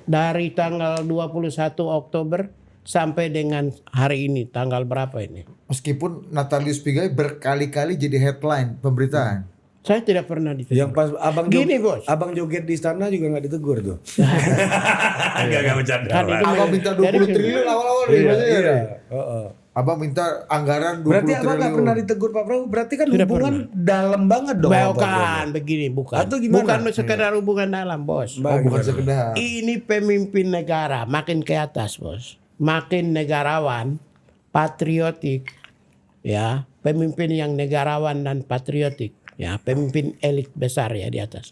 Dari tanggal 21 Oktober sampai dengan hari ini tanggal berapa ini? Meskipun Natalius Pigai berkali-kali jadi headline pemberitaan. Saya tidak pernah ditegur. Yang pas bos. Abang joget di istana juga nggak ditegur tuh. Enggak bercanda. Abang minta 20 triliun awal-awal. Abang minta anggaran 20 berarti triliun. Abang nggak pernah ditegur Pak Prabowo. Berarti kan hubungan dalam banget dong. Bukan begini, bukan. Atau gimana? Bukan sekedar hubungan dalam, bos. Bukan sekedar. Ini pemimpin negara makin ke atas, bos. Makin negarawan, patriotik, ya, pemimpin yang negarawan dan patriotik, ya, pemimpin elit besar ya di atas.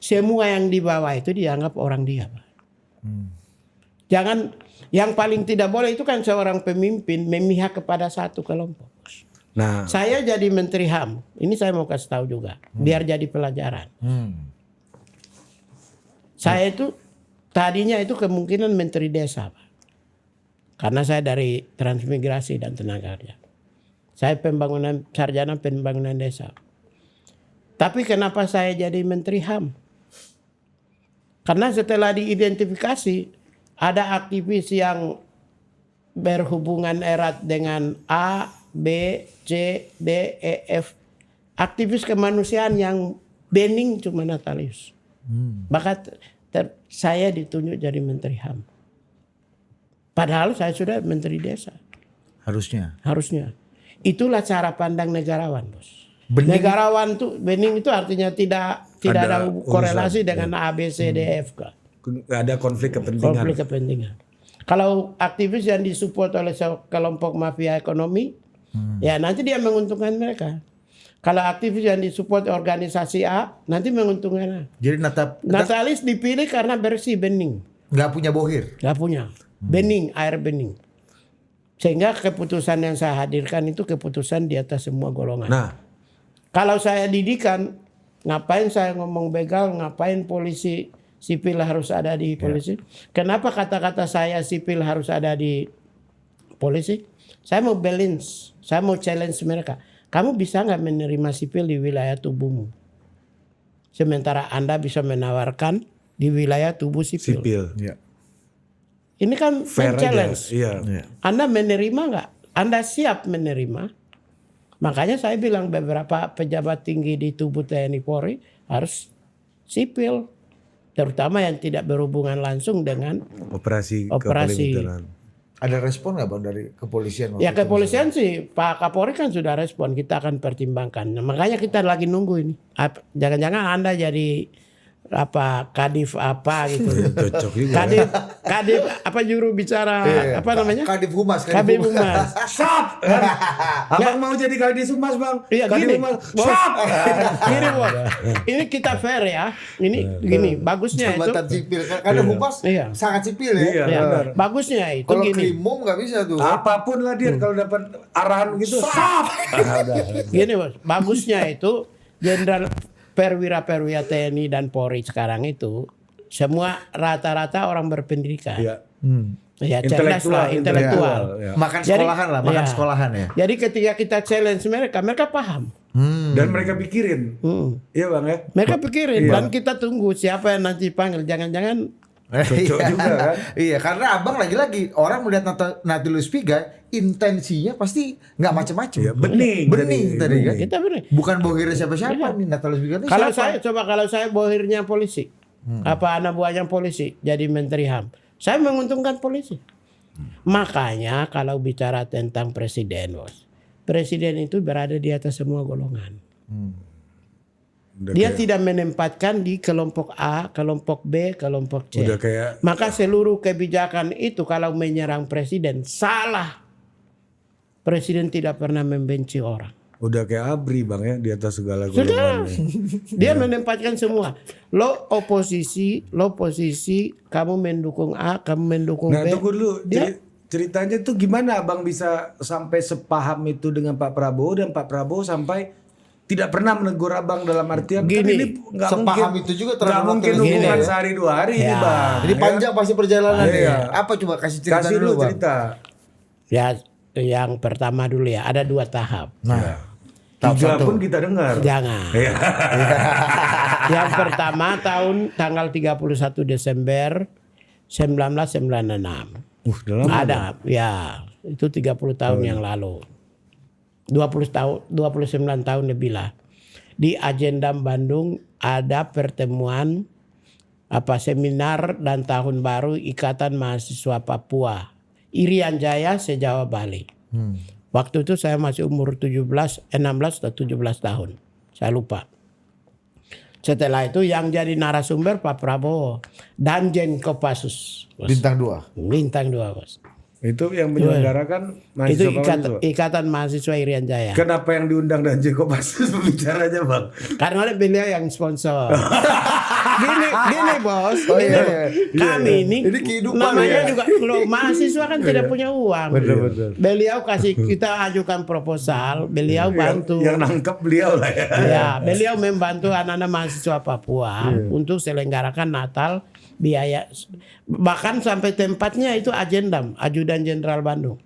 Semua yang di bawah itu dianggap orang dia, Pak. Jangan, yang paling tidak boleh itu kan seorang pemimpin memihak kepada satu kelompok. Nah, Saya jadi Menteri HAM. Ini saya mau kasih tahu juga, biar jadi pelajaran. Saya itu tadinya itu kemungkinan Menteri Desa, Pak. Karena saya dari Transmigrasi dan Tenaga Kerja. Saya sarjana pembangunan desa. Tapi kenapa saya jadi Menteri HAM? Karena setelah diidentifikasi ada aktivis yang berhubungan erat dengan A, B, C, D, E, F. Aktivis kemanusiaan yang bening cuma Natalius. Maka saya ditunjuk jadi Menteri HAM. Padahal saya sudah Menteri Desa. Harusnya. Itulah cara pandang negarawan, Bos. Negarawan tuh bening itu artinya tidak ada korelasi dengan A, B, C, D, F. Nggak ada konflik kepentingan. Kalau aktivis yang disupport oleh kelompok mafia ekonomi, ya nanti dia menguntungkan mereka. Kalau aktivis yang disupport organisasi A, nanti menguntungkan A. Jadi Natalis dipilih karena bersih, bening. nggak punya bohir. Nggak punya. Bening, air bening. Sehingga keputusan yang saya hadirkan itu keputusan di atas semua golongan. Nah, kalau saya didikan, ngapain saya ngomong begal, ngapain polisi sipil harus ada di polisi? Kenapa kata-kata saya sipil harus ada di polisi? Saya mau balance, saya mau challenge mereka. Kamu bisa nggak menerima sipil di wilayah tubuhmu? Sementara Anda bisa menawarkan di wilayah tubuh sipil. Ya. Ini kan fair challenge. Iya. Anda menerima nggak? Anda siap menerima? Makanya saya bilang beberapa pejabat tinggi di tubuh TNI Polri harus sipil. Terutama yang tidak berhubungan langsung dengan Operasi. Ada respon nggak Bang dari kepolisian? Ya kepolisian sih Pak Kapolri kan sudah respon. Kita akan pertimbangkan. Nah, makanya kita lagi nunggu ini. Jangan-jangan Anda jadi kadif apa gitu. Cocok juga. Kadif apa juru bicara apa namanya? Kadif Humas. Stop. Abang mau jadi kadif Humas, Bang? Iya gini. Stop. Gini, Bos. Ini kita fair ya. Ini gini, bagusnya itu. Jabatan sipil. Karena Humas sangat sipil ya. Iya. Bagusnya itu kalau gini. krimum nggak bisa tuh. Apapun lah dia kalau dapat arahan gitu. Stop. Gini, Bos. Bagusnya itu Jenderal perwira TNI dan Polri sekarang itu semua rata-rata orang berpendidikan. Iya. Ya cerdas lah, intelektual. Ya. Makan sekolahan ya. Jadi ketika kita challenge mereka paham. Dan mereka pikirin. Iya Bang ya. Mereka pikirin dan kita tunggu siapa yang nanti panggil. Jangan-jangan cocok juga kan. Iya, karena Abang lagi-lagi orang melihat Natalius Pigai intensinya pasti nggak macam-macam. Ya, bening tadi kan. Kita bening. Bukan bohirnya siapa-siapa nih Natalius Pigai. Kalau saya bohirnya polisi, apa anak buahnya polisi jadi Menteri HAM, saya menguntungkan polisi. Makanya kalau bicara tentang presiden, Bos, presiden itu berada di atas semua golongan. Dia tidak menempatkan di kelompok A, kelompok B, kelompok C. Maka seluruh kebijakan itu kalau menyerang presiden salah. Presiden tidak pernah membenci orang. Udah kayak ABRI Bang ya di atas segala golongan. Dia menempatkan semua. Lo oposisi, kamu mendukung A, kamu mendukung B. Nah tunggu dulu. Ceritanya tuh gimana Abang bisa sampai sepaham itu dengan Pak Prabowo dan Pak Prabowo sampai tidak pernah menegur Abang dalam artian gini, kan ini sepaham itu juga nggak mungkin hubungan sehari 2 hari ini Bang. Jadi panjang pasti perjalanan ya. Apa coba kasih dulu Bang. Ya yang pertama dulu ya ada 2 tahap. Nah, 3 pun kita dengar. Jangan. Yang pertama tanggal 31 Desember 1996. Ada ya itu 30 tahun yang lalu. 29 tahun lebih lah. Di Agenda Bandung ada pertemuan seminar dan tahun baru Ikatan Mahasiswa Papua. Irian Jaya se-Jawa Bali. Waktu itu saya masih umur 16 atau 17 tahun. Saya lupa. Setelah itu yang jadi narasumber Pak Prabowo. Danjen Kopassus. Bintang 2. Bintang 2, Bos. Itu yang menyelenggarakan mahasiswa. Itu Ikatan Mahasiswa Irian Jaya. Kenapa yang diundang Danjen Kopassus bicaranya Bang? Karena beliau yang sponsor. Gini bos, Oh, gini, iya, Bos. iya. Kami ini kehidupan namanya ya. juga loh, mahasiswa kan tidak punya uang. Betul. Beliau kasih kita ajukan proposal, beliau bantu. Yang nangkep beliau lah ya. Ya, beliau membantu anak-anak mahasiswa Papua untuk selenggarakan Natal, biaya bahkan sampai tempatnya itu Ajendam, Ajudan Jenderal Bandung.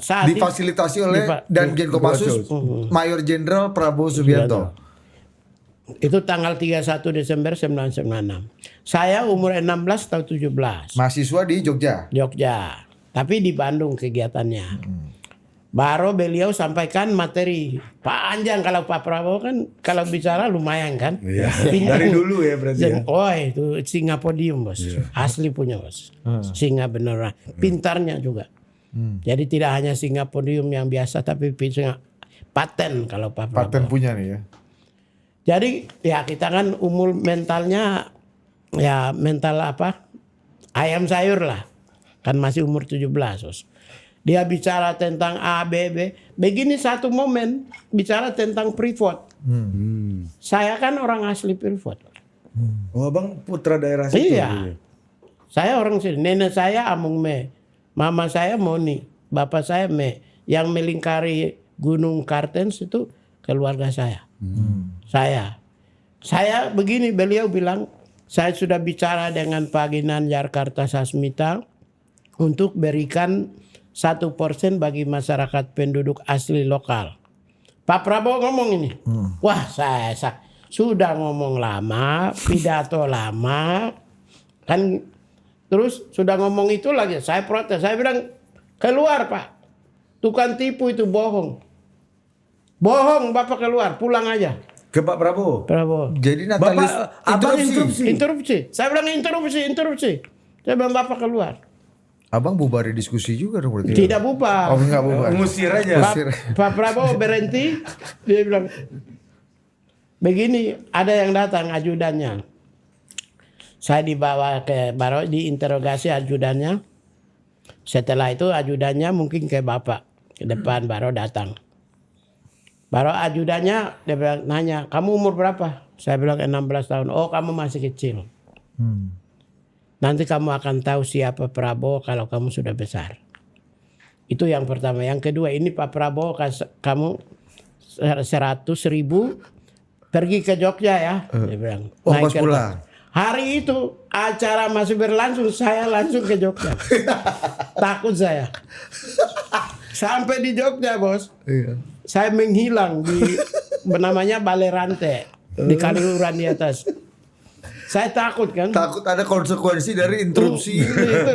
Saat Difasilitasi oleh Danjen Kopassus Mayor Jenderal Prabowo Subianto. itu tanggal 31 Desember 1996. Saya umur 16 atau 17. Mahasiswa di Jogja. Jogja. Tapi di Bandung kegiatannya. Baru beliau sampaikan materi panjang. Kalau Pak Prabowo kan kalau bicara lumayan kan. Iya. Dari dulu ya berarti ya. Oh itu singa podium bos. Asli punya bos. Singa beneran. Pintarnya juga. Jadi tidak hanya singa podium yang biasa tapi singa paten kalau Pak Prabowo. Paten punya nih ya. Jadi ya kita kan umur mentalnya ya mental apa? Ayam sayur lah. Kan masih umur 17 bos. Dia bicara tentang A, B, B. Begini satu momen bicara tentang Freeport. Saya kan orang asli Freeport. Oh abang putra daerah situ. Iya. Saya orang sini. Nenek saya Amung Me. Mama saya Moni. Bapak saya Me. Yang melingkari Gunung Kartens itu keluarga saya. Saya begini beliau bilang. Saya sudah bicara dengan Pak Ginanjar Kartasasmita untuk berikan 1% bagi masyarakat penduduk asli lokal. Pak Prabowo ngomong ini. Wah saya sudah ngomong lama, pidato lama. Kan terus sudah ngomong itu lagi. Saya protes. Saya bilang keluar Pak. Tukang tipu itu bohong. Bohong Bapak keluar. Pulang aja. Ke Pak Prabowo. Prabowo. Jadi Natalis abang Interupsi. Saya bilang interupsi. Saya bilang Bapak keluar. Abang bubar diskusi juga dong berarti. Tidak bubar. Oh enggak bubar. Ngusir aja. Pak Prabowo berhenti, dia bilang, begini ada yang datang ajudannya. Saya dibawa baru diinterogasi ajudannya. Setelah itu ajudannya mungkin ke Bapak ke depan baru datang. Baru ajudannya dia bilang nanya, kamu umur berapa? Saya bilang 16 tahun. Oh kamu masih kecil. Nanti kamu akan tahu siapa Prabowo kalau kamu sudah besar. Itu yang pertama. Yang kedua ini Pak Prabowo kamu 100.000 pergi ke Jogja ya. Dia bilang. Ongkos pulang. Hari itu acara masih berlangsung. Saya langsung ke Jogja. Takut saya. Sampai di Jogja bos. Iya. Saya menghilang di namanya Balai Rante. Di Kaliuran di atas. Saya takut kan. Takut ada konsekuensi dari interupsi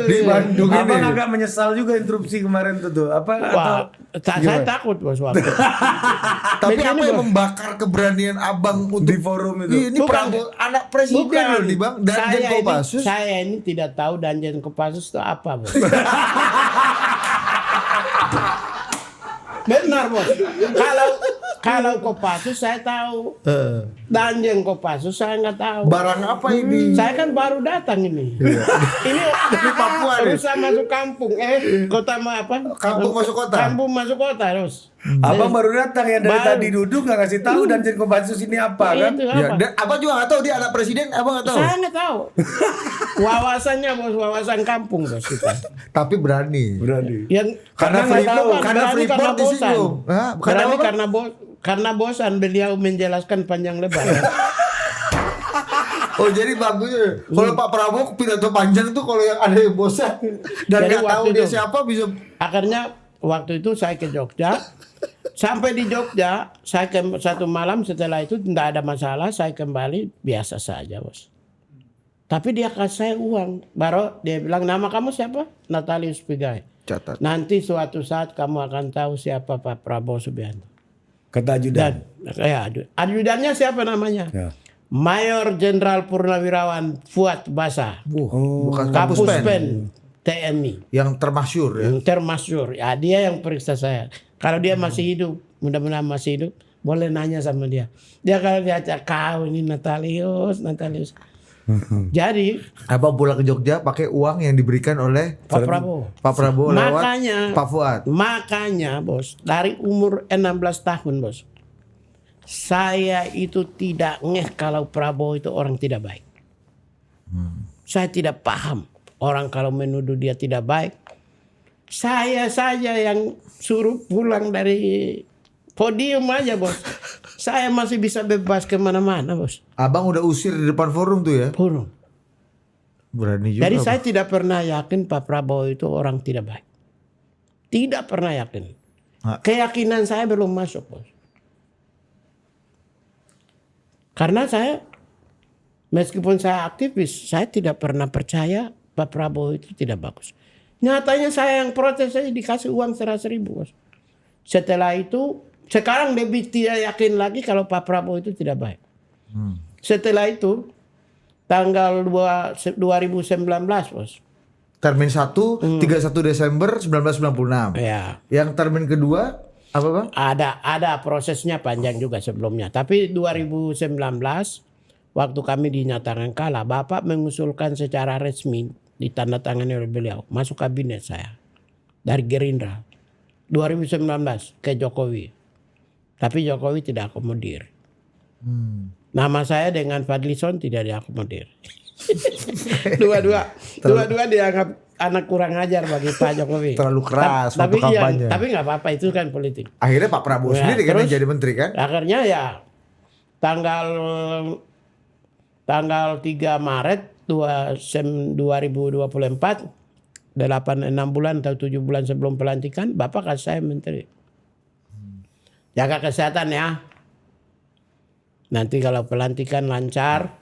di iya. Bandung ini. Abang agak menyesal juga interupsi kemarin tuh. Apa? Wah, saya takut bos waktu. Tapi apa yang membakar keberanian abang untuk Di forum itu? Ini Prabowo anak presiden loh nih bang. Danjen Kopassus. Saya ini tidak tahu Danjen Kopassus itu apa bos. Benar bos. Kalau Kopassus saya tahu. Danjen Kopassus saya nggak tahu. Barang apa ini? Saya kan baru datang ini. Ini Papua nih. berusaha masuk kampung. Kota apa? Kampung masuk kota. Kampung masuk kota terus. Abang baru datang ya dari Baru. tadi duduk nggak ngasih tahu Danjen Kopassus ini apa kan? Itu Ya, apa? abang juga nggak tahu dia anak presiden, abang nggak tahu. Saya nggak tahu. Wawasannya bos, wawasan kampung bos kita. Tapi berani. Berani. Yang Karena nggak Freeport- tahu, karena berani Freeport bosan. disinggung. Hah? Karena Berani apa? karena bosan beliau menjelaskan panjang lebar. Oh jadi bagusnya. Kalau Pak Prabowo pidato panjang tuh kalau yang ada yang bosan dan Jadi nggak tahu waktu dia itu- siapa bisa. Akhirnya waktu itu saya ke Jogja. Sampai di Jogja, saya satu malam setelah itu tidak ada masalah, saya kembali biasa saja bos. Tapi dia kasih saya uang, baru dia bilang nama kamu siapa? Natalius Pigai. Catat. Nanti suatu saat kamu akan tahu siapa Pak Prabowo Subianto. Kata ajudan. Dan ya, ajudannya siapa namanya? Ya. Mayor Jenderal Purnawirawan Fuad Basa, Bukan Kapus kampus pen. Pen TNI. Yang termasyur ya. Yang termasyur. Ya, dia yang periksa saya. Kalau dia masih hidup, mudah-mudahan masih hidup, boleh nanya sama dia. Dia kalau dia kau ini Natalius. Jadi Abang pulang ke Jogja pakai uang yang diberikan oleh Pak Prabowo. Pak Prabowo lewat Makanya Pak Fuad. Makanya bos, dari umur 16 tahun bos, Saya itu tidak ngeh kalau Prabowo itu orang tidak baik. Saya tidak paham orang kalau menuduh dia tidak baik. Saya saja yang suruh pulang dari podium aja bos. Saya masih bisa bebas kemana-mana bos. Abang udah usir di depan forum tuh ya? Forum. Berani juga. Jadi saya tidak pernah yakin Pak Prabowo itu orang tidak baik. Tidak pernah yakin. Keyakinan saya belum masuk bos. Karena saya meskipun saya aktivis, saya tidak pernah percaya Pak Prabowo itu tidak bagus. Nyatanya saya yang protes saya dikasih uang 100.000 bos. Setelah itu sekarang lebih tidak yakin lagi kalau Pak Prabowo itu tidak baik. Setelah itu tanggal 2019 bos. Termin 1 31 Desember 1996. Ya. Yang termin kedua apa bang? Ada prosesnya panjang juga sebelumnya. Tapi 2019 waktu kami dinyatakan kalah, Bapak mengusulkan secara resmi ditandatangani oleh beliau masuk kabinet saya dari Gerindra 2019 ke Jokowi. Tapi Jokowi tidak akomodir. Nama saya dengan Fadlison tidak diakomodir. Dua-dua dianggap anak kurang ajar bagi Pak Jokowi. Terlalu keras tapi waktu kampanye. Tapi nggak apa-apa itu kan politik. Akhirnya Pak Prabowo sendiri kan terus, yang jadi menteri kan? Akhirnya ya tanggal 3 Maret 2024 6 bulan atau 7 bulan sebelum pelantikan Bapak kasih saya menteri. Jaga kesehatan ya. Nanti kalau pelantikan lancar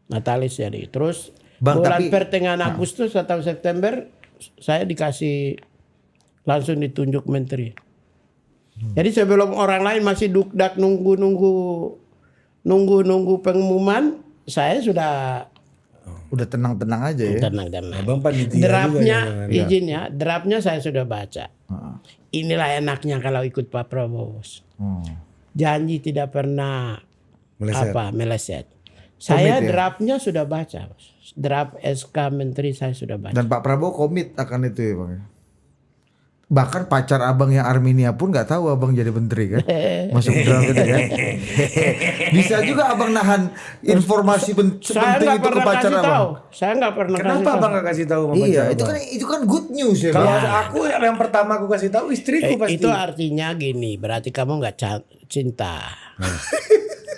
Natalis jadi. Terus Bang, bulan tapi, pertengahan Agustus atau September saya dikasih langsung ditunjuk menteri. Jadi sebelum orang lain masih dukdak nunggu pengumuman, saya sudah tenang-tenang aja ya. tenang. Abang panitia Draftnya juga ya, izin ya, draftnya saya sudah baca. Inilah enaknya kalau ikut Pak Prabowo. Janji tidak pernah meleset. Saya ya? draftnya sudah baca. Draft SK Menteri saya sudah baca. Dan Pak Prabowo komit akan itu ya bang. Bahkan pacar abang yang Armenia pun nggak tahu abang jadi menteri kan. Masuk draft itu kan. Bisa juga abang nahan informasi penting itu ke pacar abang. Saya nggak pernah kasih Kenapa tahu. abang nggak kasih tahu sama Iya, pacar itu kan good news ya Kalau bang. aku yang pertama aku kasih tahu istriku pasti. Itu artinya gini, berarti kamu nggak cinta.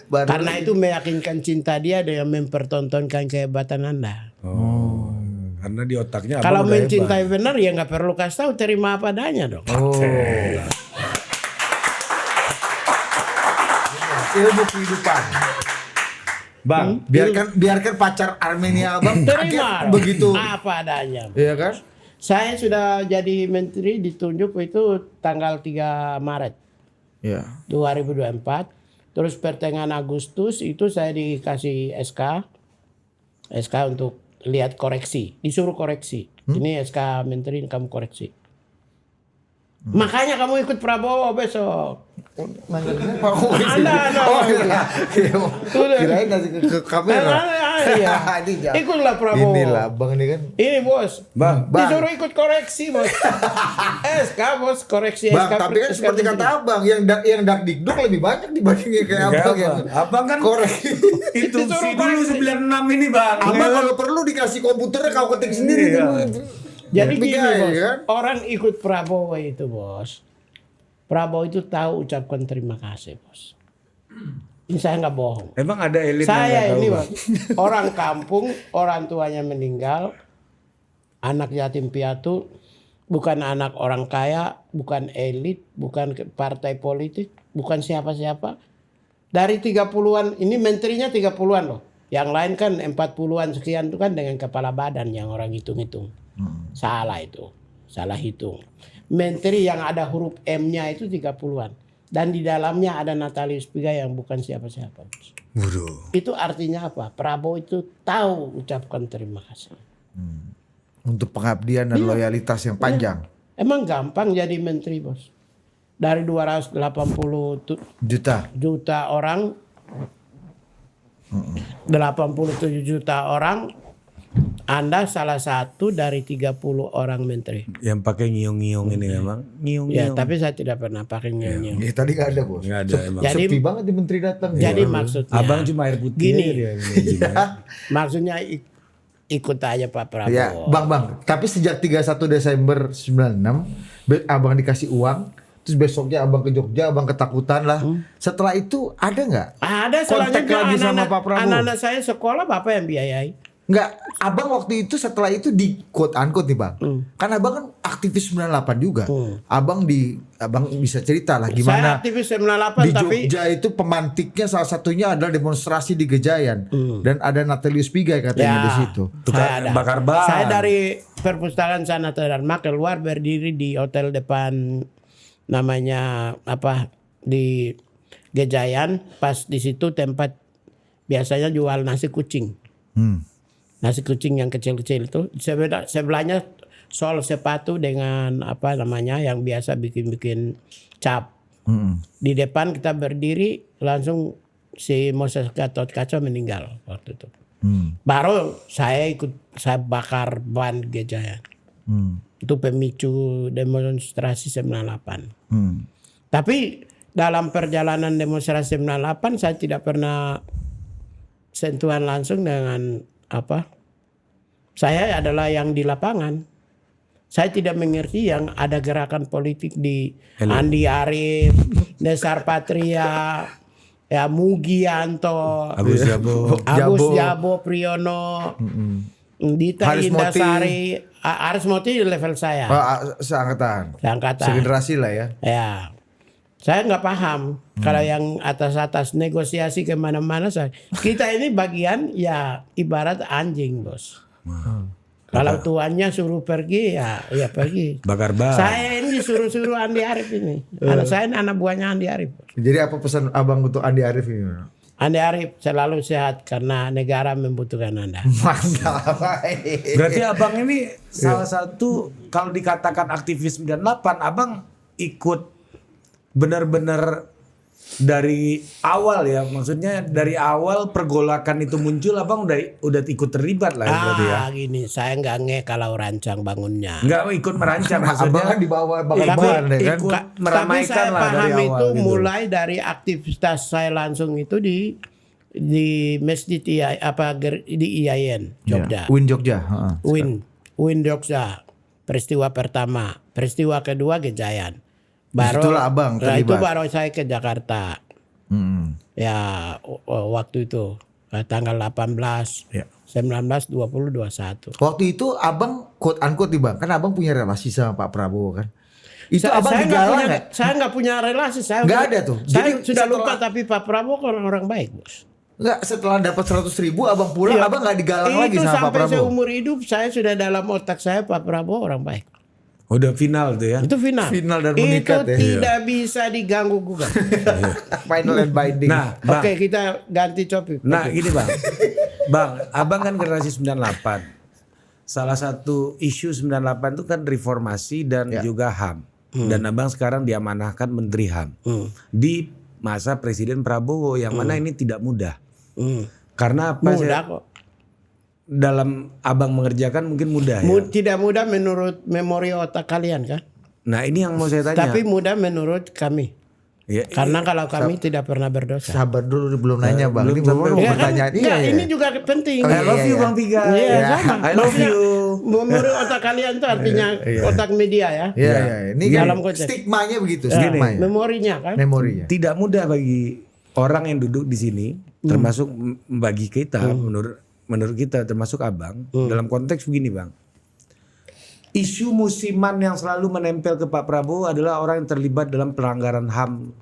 Baru- Karena itu meyakinkan cinta dia dengan mempertontonkan kehebatan Anda. Oh, karena di otaknya Kalau abang udah mencintai hebat. benar ya nggak perlu kasih tahu, terima apa adanya dong. Ilmu kehidupan. Bang, Biarkan pacar Armenia abang Terima kaget begitu. apa adanya. Iya kan? Saya sudah jadi menteri ditunjuk itu tanggal 3 Maret Iya. 2024. Terus pertengahan Agustus itu saya dikasih SK untuk lihat koreksi, disuruh koreksi. Ini SK menteri kamu koreksi. Makanya kamu ikut Prabowo besok. Anda. Kirain nanti ke kamera. Iya. Ini jangan. Ikutlah Prabowo. Inilah bang ini kan. Ini bos. Bang. Disuruh ikut koreksi bos. SK bos koreksi Bang, SK. tapi kan seperti kata abang yang dak dikduk lebih banyak dibandingin kayak abang yang abang kan koreksi. itu Disuruh si dulu koreksi. 96 ini bang. Abang kalau perlu dikasih komputernya kau ketik sendiri Iya. tuh. Jadi gini Bikin, bos, kan? orang ikut Prabowo itu bos. Prabowo itu tahu ucapkan terima kasih bos. Ini saya nggak bohong. Emang ada elit yang Saya nggak tahu, ini Bang? bos, orang kampung, orang tuanya meninggal, anak yatim piatu, bukan anak orang kaya, bukan elit, bukan partai politik, bukan siapa-siapa. Dari 30-an, ini menterinya 30-an loh. Yang lain kan 40-an sekian itu kan dengan kepala badan yang orang hitung-hitung. Salah itu, salah hitung. Menteri yang ada huruf M-nya itu 30-an. Dan di dalamnya ada Natalius Pigai yang bukan siapa-siapa. Waduh. Itu artinya apa? Prabowo itu tahu ucapkan terima kasih. Untuk pengabdian dan loyalitas yang panjang. Emang gampang jadi menteri bos. Dari 280 juta orang, 87 juta orang, Anda salah satu dari 30 orang menteri. Yang pakai nyiung-nyiung ini memang nyiung-nyiung. Ya, tapi saya tidak pernah pakai nyiung-nyiung. Ya tadi gak ada bos. Nggak ada emang. Jadi- Sepi banget di menteri datang. Jadi Iya. maksudnya Abang cuma air putih gini. aja dia. maksudnya ikut aja Pak Prabowo. Ya, Bang. Tapi sejak 31 Desember 96, abang dikasih uang, terus besoknya abang ke Jogja, abang ketakutan lah. Setelah itu ada nggak? Ada Kontak selanjutnya lagi sama Pak Prabowo? anak-anak saya sekolah Bapak yang biayai. Nggak, abang waktu itu setelah itu di quote unquote nih bang. Kan abang kan aktivis 98 juga. Abang bisa cerita lah Saya gimana aktivis 98 di tapi Jogja itu pemantiknya salah satunya adalah demonstrasi di Gejayan. Dan ada Natalius Pigai katanya di situ. saya ada. bakar ban. Saya dari perpustakaan Sanata Dharma keluar berdiri di hotel depan namanya apa di Gejayan, pas di situ tempat biasanya jual nasi kucing. Nasi kucing yang kecil-kecil itu sebelahnya sol sepatu dengan apa namanya yang biasa bikin cap. Di depan kita berdiri langsung si Moses Gatot Kaca meninggal waktu itu. Baru saya bakar ban Gejayan. Itu pemicu demonstrasi 98. Tapi dalam perjalanan demonstrasi 98 saya tidak pernah sentuhan langsung dengan apa? Saya adalah yang di lapangan. Saya tidak mengerti yang ada gerakan politik di Andi Arief, Nesar Patria, ya Mugianto, Agus Jabo Priyono, Dita Haris Indasari, Haris Moti di level saya. Seangkatan. Seangkatan. Segenerasi lah ya. Ya, saya nggak paham kalau yang atas negosiasi kemana-mana. Kita ini bagian ya ibarat anjing bos. Kalau tuannya suruh pergi ya pergi. Bakar ban. Saya ini disuruh Andi Arief ini. Anak saya ini anak buahnya Andi Arief. Jadi apa pesan abang untuk Andi Arief ini? Andi Arief selalu sehat karena negara membutuhkan Anda. Mantap. Berarti abang ini salah satu kalau dikatakan aktivis 98, abang ikut benar-benar dari awal ya, maksudnya dari awal pergolakan itu muncul abang udah ikut terlibat lah berarti ya. Gini, saya nggak kalau rancang bangunnya. Enggak ikut merancang Abang maksudnya. kan di bawah Tapi, bakar ya kan? ikut tapi meramaikan saya lah dari paham awal itu gitu. mulai dari aktivitas saya langsung itu di masjid di IAIN Jogja. Win Jogja. Win Jogja. Peristiwa pertama, peristiwa kedua Gejayan. Disitulah abang Nah, itu terlibat. baru saya ke Jakarta. Ya waktu itu tanggal 18, 19, 20, 21. Waktu itu abang quote unquote nih bang, kan abang punya relasi sama Pak Prabowo kan? Itu abang saya digalang nggak? Saya nggak punya relasi. Nggak ada tuh. Saya Jadi sudah setelah- lupa tapi Pak Prabowo kan orang baik bos. Nggak, setelah dapat 100.000 abang pulang, Iya. abang nggak digalang lagi Itu sama Pak sampai Prabowo. seumur hidup saya sudah dalam otak saya Pak Prabowo orang baik. Udah final tuh ya. Itu final. Final dan mengikat itu ya. tidak bisa diganggu gugat. Final and binding. Nah, Bang. Oke, kita ganti topik. Nah, gini Bang. Bang, abang kan generasi 98. Salah satu isu 98 itu kan reformasi dan juga HAM. Dan abang sekarang diamanahkan Menteri HAM. Di masa Presiden Prabowo yang mana ini tidak mudah. Karena apa? Mudah kok. Dalam abang mengerjakan mungkin mudah ya. Tidak mudah menurut memori otak kalian kan? Nah, ini yang mau saya tanya. Tapi mudah menurut kami. Ya, Karena kalau kami tidak pernah berdosa. Sabar dulu belum nanya bang. belum Ini sampai- baru Ya kan? pertanyaan. Enggak, Iya, ini iya. juga penting. Oh, I love you iya. Bang Piga. Iya, Ya. sama. I love Maksudnya, you. memori otak kalian itu artinya otak media ya. Iya, iya. Ini kan Dalam konteks. stigmanya begitu, Ya, stigmanya. memorinya kan. Memorinya. Tidak mudah bagi orang yang duduk di sini, termasuk bagi kita, menurut kita, termasuk abang, dalam konteks begini bang. Isu musiman yang selalu menempel ke Pak Prabowo adalah orang yang terlibat dalam pelanggaran HAM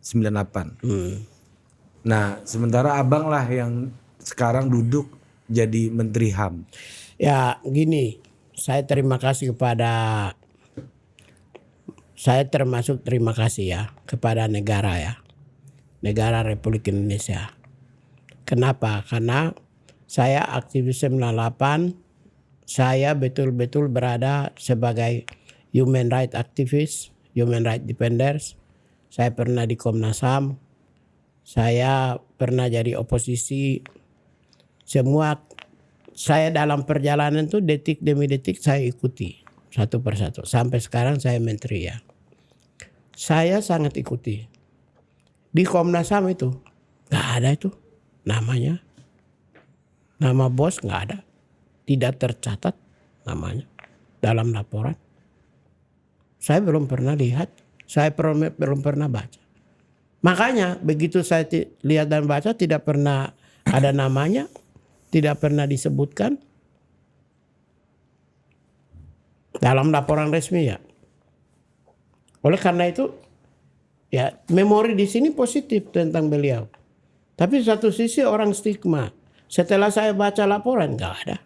98. Nah, sementara abang lah yang sekarang duduk jadi Menteri HAM. Ya gini, saya terima kasih kepada terima kasih ya kepada negara ya. Negara Republik Indonesia. Kenapa? Karena saya aktivis 98, saya betul-betul berada sebagai human right activist, human right defenders. Saya pernah di Komnas HAM, saya pernah jadi oposisi. Semua saya dalam perjalanan tuh detik demi detik saya ikuti satu persatu. Sampai sekarang saya menteri ya. Saya sangat ikuti. Di Komnas HAM itu nggak ada itu namanya. Nama bos nggak ada. Tidak tercatat namanya dalam laporan. Saya belum pernah lihat. Saya belum pernah baca. Makanya begitu saya lihat dan baca tidak pernah ada namanya. Tidak pernah disebutkan dalam laporan resmi ya. Oleh karena itu ya memori di sini positif tentang beliau. Tapi satu sisi orang stigma. Setelah saya baca laporan nggak ada.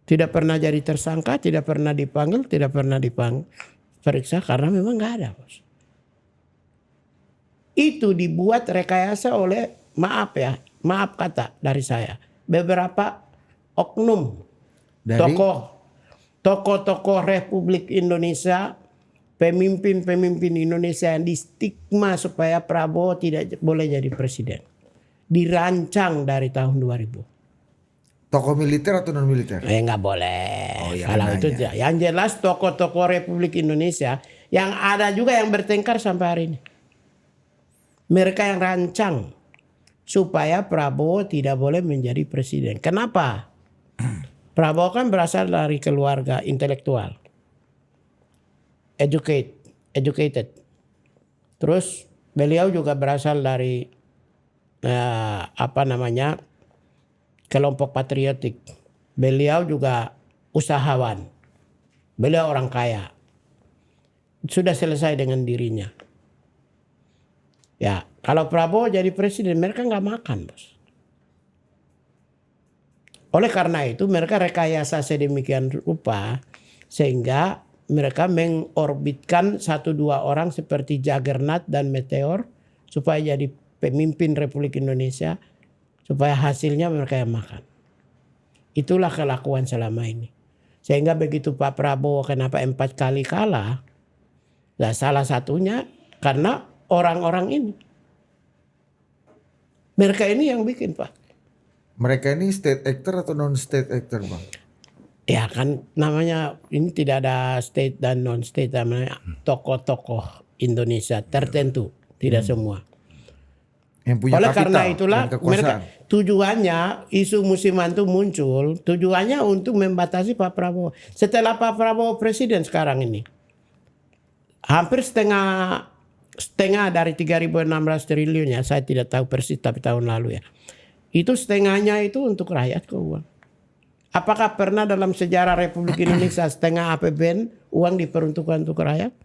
Tidak pernah jadi tersangka, tidak pernah dipanggil, tidak pernah diperiksa karena memang nggak ada, bos. Itu dibuat rekayasa oleh maaf kata dari saya, beberapa oknum Dari? tokoh-tokoh Republik Indonesia, pemimpin-pemimpin Indonesia yang distigma supaya Prabowo tidak boleh jadi presiden. Dirancang dari tahun 2000. Tokoh militer atau non militer? Nggak boleh. Oh, ya, kalau nanya. itu yang jelas tokoh-tokoh Republik Indonesia yang ada juga yang bertengkar sampai hari ini. Mereka yang rancang supaya Prabowo tidak boleh menjadi presiden. Kenapa? Prabowo kan berasal dari keluarga intelektual, educated. Terus beliau juga berasal dari kelompok patriotik. Beliau juga usahawan. Beliau orang kaya. Sudah selesai dengan dirinya. Ya, kalau Prabowo jadi presiden mereka nggak makan, bos. Oleh karena itu mereka rekayasa sedemikian rupa sehingga mereka mengorbitkan 1-2 orang seperti Juggernaut dan Meteor supaya jadi pemimpin Republik Indonesia supaya hasilnya mereka yang makan. Itulah kelakuan selama ini. Sehingga begitu Pak Prabowo kenapa 4 kali kalah, nah salah satunya karena orang-orang ini. Mereka ini yang bikin, Pak. Mereka ini state actor atau non state actor, Bang? Ya kan namanya ini tidak ada state dan non state, namanya tokoh-tokoh Indonesia tertentu, tidak semua. Yang punya Oleh kapital karena itulah dan kekuasaan. mereka tujuannya isu musiman itu muncul, tujuannya untuk membatasi Pak Prabowo. Setelah Pak Prabowo presiden sekarang ini, hampir setengah dari 3.600 triliun ya, saya tidak tahu persis tapi tahun lalu ya. Itu setengahnya itu untuk rakyat kok uang. Apakah pernah dalam sejarah Republik Indonesia setengah APBN uang diperuntukkan untuk rakyat?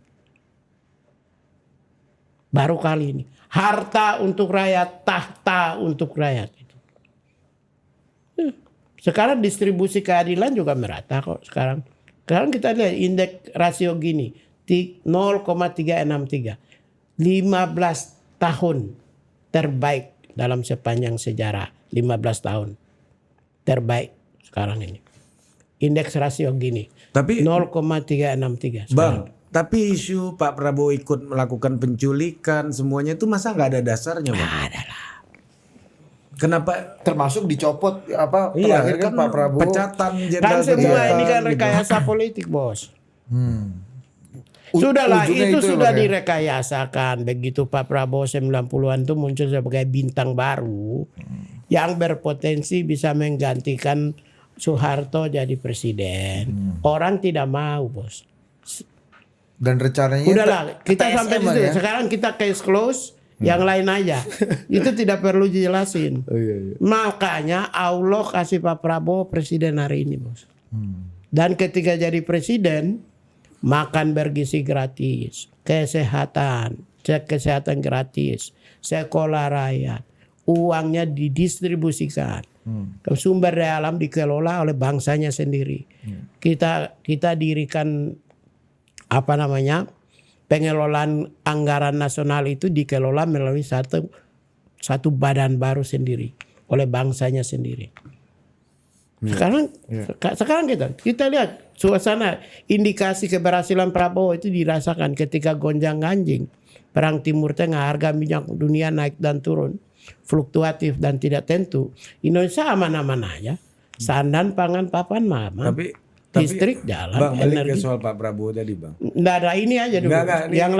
Baru kali ini. Harta untuk rakyat, tahta untuk rakyat. Sekarang distribusi keadilan juga merata kok sekarang. Sekarang kita lihat indeks rasio gini. 0,363. 15 tahun terbaik dalam sepanjang sejarah. 15 tahun terbaik sekarang ini. Indeks rasio gini. Tapi 0,363 sekarang. Bang, tapi isu Pak Prabowo ikut melakukan penculikan semuanya itu masa nggak ada dasarnya, Bang? Nggak ada lah. Kenapa? Termasuk dicopot apa Iya, terakhir kan Pak Prabowo. pecatan Kan jenderal semua ini kan gitu. rekayasa politik, bos. Sudahlah Ujungnya itu ya, sudah Bang, ya? direkayasakan. Begitu Pak Prabowo 90-an itu muncul sebagai bintang baru yang berpotensi bisa menggantikan Soeharto jadi presiden. Orang tidak mau, bos. Dan rencananya Udahlah, kita TSM sampai Bang, situ. ya? Sekarang kita case close, yang lain aja. Itu tidak perlu dijelasin. Oh, iya. Makanya Allah kasih Pak Prabowo presiden hari ini, bos. Dan ketika jadi presiden, makan bergizi gratis, kesehatan gratis, sekolah rakyat, uangnya didistribusikan, sumber daya alam dikelola oleh bangsanya sendiri. Kita dirikan pengelolaan anggaran nasional itu dikelola melalui satu badan baru sendiri oleh bangsanya sendiri. Sekarang kita lihat suasana indikasi keberhasilan Prabowo itu dirasakan ketika gonjang-ganjing perang Timur Tengah, harga minyak dunia naik dan turun, fluktuatif dan tidak tentu. Indonesia aman-aman aja. Sandan pangan papan mama. Listrik jalan, Bang, balik energi. ke soal Pak Prabowo tadi, Bang. Nggak ada ini aja dulu. Nggak, yang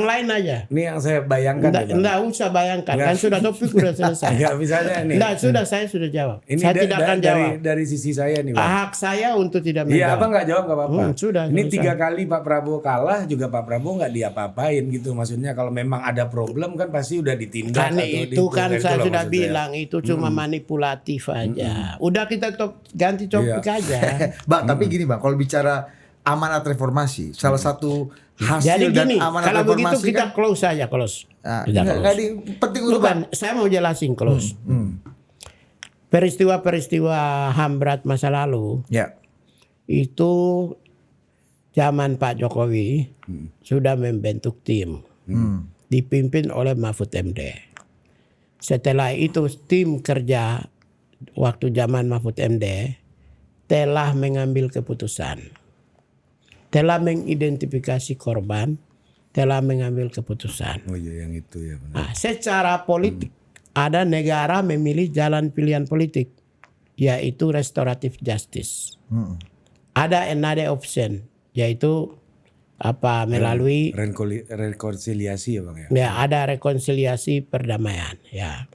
lain aja. Ini yang saya bayangkan ya, Bang. Nggak usah bayangkan. Kan sudah topik sudah selesai. Enggak, misalnya nih. Nggak, saya sudah jawab. Ini Saya tidak akan jawab. Dari sisi saya nih, Bang. Hak saya untuk tidak menjawab. Iya, Abang nggak jawab nggak apa-apa. Sudah. Ini selesai. 3 kali Pak Prabowo kalah juga Pak Prabowo nggak diapa-apain gitu. Maksudnya kalau memang ada problem kan pasti udah ditindak. Kan itu kan saya sudah maksud bilang itu cuma manipulatif aja. Udah kita ganti topik aja. Bang, tapi gini Bang, kalau bicara amanat reformasi, salah satu hasil Jadi dan gini, amanat kalau begitu reformasi kita kan, close saja, close. nah, Kita nggak close. penting untuk Bukan, saya mau jelasin close. Peristiwa-peristiwa HAM berat masa lalu ya. itu zaman Pak Jokowi sudah membentuk tim dipimpin oleh Mahfud MD. Setelah itu tim kerja waktu zaman Mahfud MD telah mengambil keputusan, telah mengidentifikasi korban, telah mengambil keputusan. Oh iya yang itu ya benar. Nah, secara politik ada negara memilih jalan pilihan politik yaitu restoratif justice. Ada another option yaitu melalui rekonsiliasi ya Bang ya. ya ada rekonsiliasi perdamaian ya.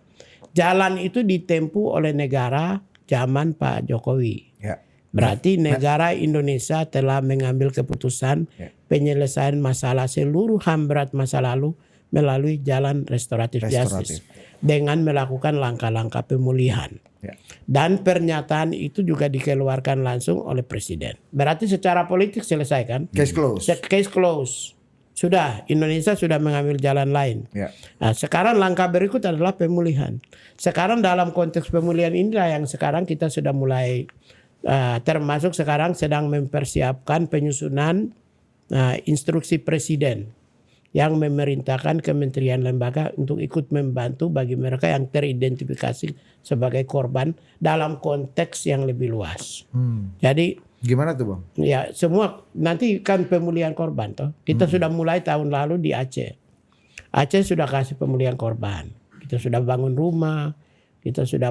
Jalan itu ditempuh oleh negara zaman Pak Jokowi. Ya. Berarti negara Indonesia telah mengambil keputusan penyelesaian masalah seluruh HAM berat masa lalu melalui jalan restoratif justice dengan melakukan langkah-langkah pemulihan. Ya. Dan pernyataan itu juga dikeluarkan langsung oleh Presiden. Berarti secara politik selesai kan? Case close. Case close. Sudah, Indonesia sudah mengambil jalan lain. Ya. Nah, sekarang langkah berikut adalah pemulihan. Sekarang dalam konteks pemulihan inilah yang sekarang kita sudah mulai termasuk sekarang sedang mempersiapkan penyusunan instruksi Presiden yang memerintahkan kementerian lembaga untuk ikut membantu bagi mereka yang teridentifikasi sebagai korban dalam konteks yang lebih luas. Jadi Gimana tuh Bang? ya semua nanti kan pemulihan korban toh. Kita sudah mulai tahun lalu di Aceh. Aceh sudah kasih pemulihan korban. Kita sudah bangun rumah, kita sudah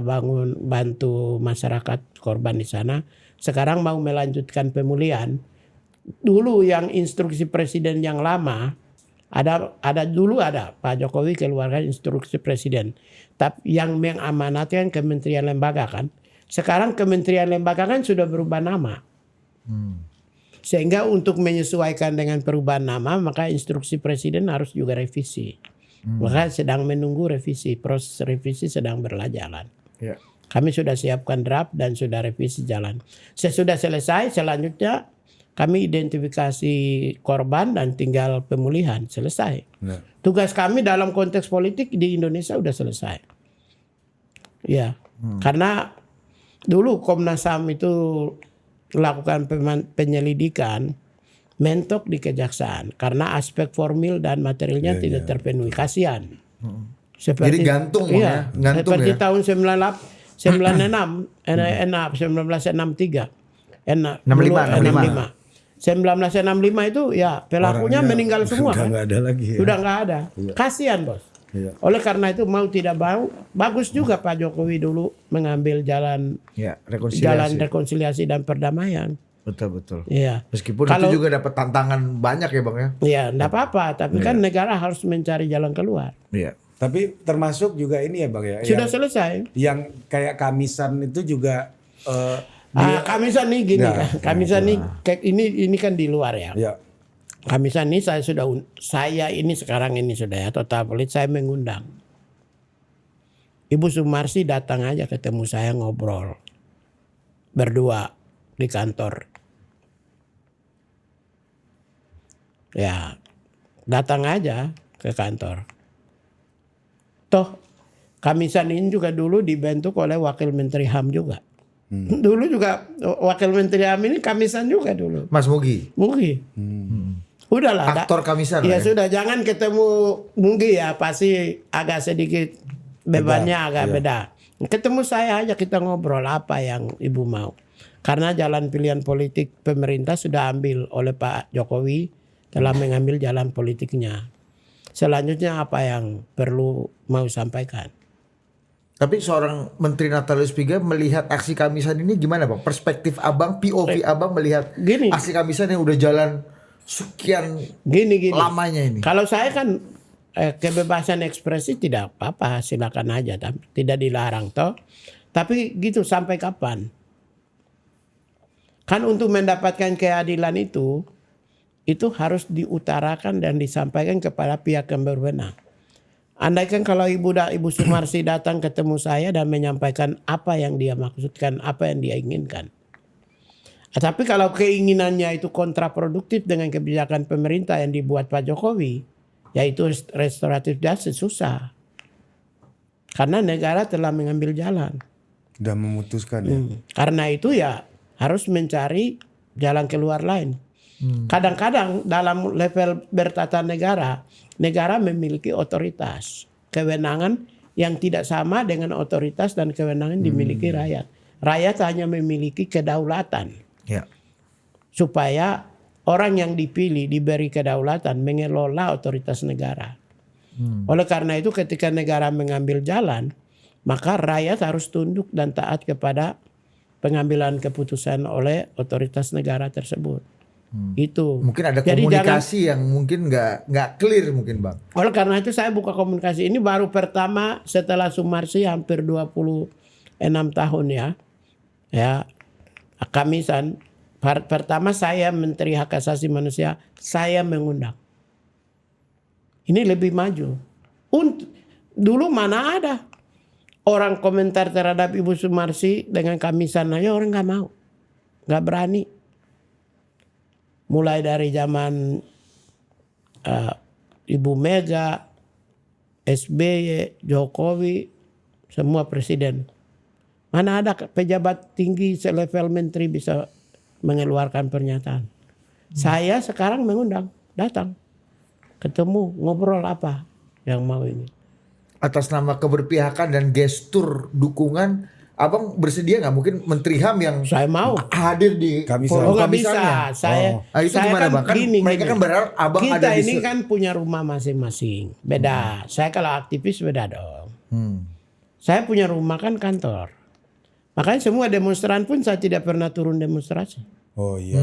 bantu masyarakat korban di sana. Sekarang mau melanjutkan pemulihan. Dulu yang instruksi Presiden yang lama ada Pak Jokowi keluarkan instruksi Presiden. Tapi yang mengamanatkan kementerian lembaga kan. Sekarang kementerian lembaga kan sudah berubah nama. Sehingga untuk menyesuaikan dengan perubahan nama maka instruksi Presiden harus juga revisi. Maka sedang menunggu revisi, proses revisi sedang berjalan. Ya. Kami sudah siapkan draft dan sudah revisi jalan. Sesudah selesai selanjutnya kami identifikasi korban dan tinggal pemulihan, selesai. Nah. Tugas kami dalam konteks politik di Indonesia sudah selesai. Ya, karena dulu Komnas HAM itu lakukan penyelidikan mentok di kejaksaan karena aspek formil dan materialnya tidak terpenuhi. Kasihan. Jadi gantung iya, gantung seperti ya. tahun 1963 1965 itu ya pelakunya meninggal semua kan? Nggak ada lagi ya. Sudah nggak ada. Kasihan bos. Iya. Oleh karena itu mau tidak mau bagus juga Pak Jokowi dulu mengambil jalan rekonsiliasi dan perdamaian. Betul. Iya. Meskipun itu juga dapat tantangan banyak ya Bang ya. Iya, enggak apa-apa, tapi kan negara harus mencari jalan keluar. Iya. Tapi termasuk juga ini ya Bang ya. Sudah selesai. Yang kayak Kamisan itu juga Kamisan nih gini, Ya, Kamisan nih kayak ini kan di luar ya. ya. Kamisan ini saya ini sekarang ini sudah ya total politik saya mengundang. Ibu Sumarsi datang aja ketemu saya ngobrol berdua di kantor. Ya, datang aja ke kantor. Toh Kamisan ini juga dulu dibentuk oleh Wakil Menteri HAM juga. Dulu juga Wakil Menteri HAM ini Kamisan juga dulu. Mas Mugi. Mugi. Udahlah. Aktor Kamisan. Ya sudah, jangan ketemu Mugi ya, pasti agak sedikit bebannya agak beda. Ketemu saya aja, kita ngobrol apa yang Ibu mau. Karena jalan pilihan politik pemerintah sudah ambil oleh Pak Jokowi, telah mengambil jalan politiknya. Selanjutnya apa yang perlu mau sampaikan? Tapi seorang Menteri Natalius Pigai melihat aksi Kamisan ini gimana Bang? Perspektif Abang, POV Abang melihat Gini. aksi Kamisan yang udah jalan sekian Gini. lamanya ini. Kalau saya kan kebebasan ekspresi tidak apa-apa, silakan aja, tidak dilarang toh. Tapi gitu sampai kapan? Kan untuk mendapatkan keadilan itu harus diutarakan dan disampaikan kepada pihak yang berwenang. Andaikan kalau Ibu Sumarsi datang ketemu saya dan menyampaikan apa yang dia maksudkan, apa yang dia inginkan. Tapi kalau keinginannya itu kontraproduktif dengan kebijakan pemerintah yang dibuat Pak Jokowi, yaitu restoratif justice, susah. Karena negara telah mengambil jalan. Sudah memutuskan ya. Karena itu ya harus mencari jalan keluar lain. Kadang-kadang dalam level bertata negara memiliki otoritas, kewenangan yang tidak sama dengan otoritas dan kewenangan dimiliki rakyat. Rakyat hanya memiliki kedaulatan. Ya. Supaya orang yang dipilih diberi kedaulatan mengelola otoritas negara. Oleh karena itu ketika negara mengambil jalan, maka rakyat harus tunduk dan taat kepada pengambilan keputusan oleh otoritas negara tersebut. Itu. Mungkin ada Jadi komunikasi yang mungkin nggak clear mungkin Bang. oleh karena itu saya buka komunikasi ini baru pertama setelah Sumarsi hampir 26 tahun ya. Ya. Kamisan pertama saya Menteri Hak Asasi Manusia, saya mengundang. Ini lebih maju. Dulu mana ada orang komentar terhadap Ibu Sumarsi dengan Kamisan aja orang nggak mau, nggak berani. Mulai dari zaman Ibu Mega, SBY, Jokowi, semua presiden. Mana ada pejabat tinggi selevel menteri bisa mengeluarkan pernyataan. Saya sekarang mengundang, datang, ketemu, ngobrol apa yang mau ini. Atas nama keberpihakan dan gestur dukungan, Abang bersedia nggak mungkin Menteri HAM yang Saya mau. hadir di Kamisan? Oh nggak Kamisannya? bisa. Saya, Itu saya gimana Bang? Kan mereka kan berharap Abang kita ada di ini kan punya rumah masing-masing. Beda. Saya kalau aktivis beda dong. Saya punya rumah kan kantor. Makanya semua demonstran pun saya tidak pernah turun demonstrasi. Oh iya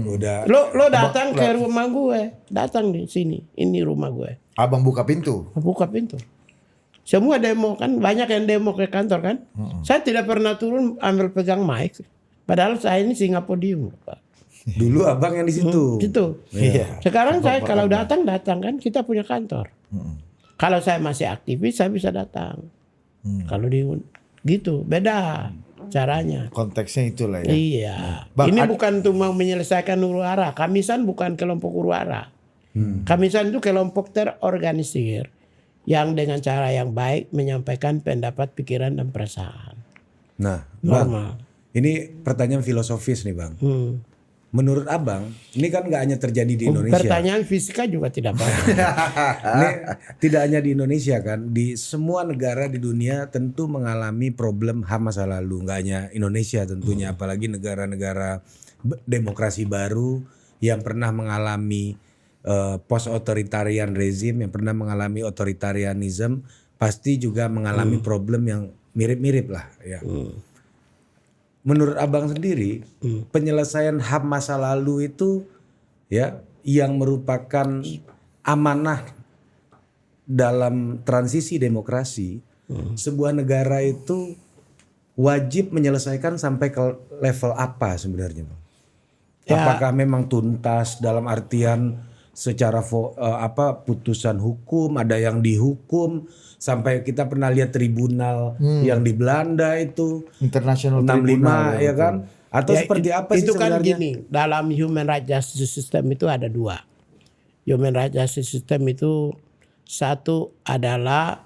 udah. Lo datang ke rumah gue, datang di sini. Ini rumah gue. Abang buka pintu. Buka pintu. Semua demo kan, banyak yang demo ke kantor kan. Saya tidak pernah turun ambil pegang mic. Padahal saya ini singa podium. Dulu Abang yang di situ. Gitu. Iya. Sekarang saya kalau datang kan kita punya kantor. Kalau saya masih aktivis saya bisa datang. Kalau gitu beda caranya. Konteksnya itulah ya. Iya. Bang, ini bukan untuk mau menyelesaikan huru-hara. Kamisan bukan kelompok huru-hara. Kamisan itu kelompok terorganisir yang dengan cara yang baik menyampaikan pendapat, pikiran dan perasaan. Nah, Normal. Bang, ini pertanyaan filosofis nih Bang. Menurut Abang, ini kan nggak hanya terjadi di Indonesia. Pertanyaan fisika juga tidak baik. Ini tidak hanya di Indonesia kan, di semua negara di dunia tentu mengalami problem HAM masa lalu. Nggak hanya Indonesia tentunya, apalagi negara-negara demokrasi baru yang pernah mengalami post authoritarian rezim, yang pernah mengalami otoritarianism, pasti juga mengalami problem yang mirip-mirip lah ya. Menurut Abang sendiri, penyelesaian HAM masa lalu itu ya yang merupakan amanah dalam transisi demokrasi, sebuah negara itu wajib menyelesaikan sampai ke level apa sebenarnya, Bang? Ya. Apakah memang tuntas dalam artian secara putusan hukum, ada yang dihukum sampai kita pernah lihat tribunal yang di Belanda itu International 65 Tribunal ya kan? Atau Ya, seperti apa sih itu kan sebenarnya? gini, dalam human rights justice system itu ada dua. Human rights justice system itu satu adalah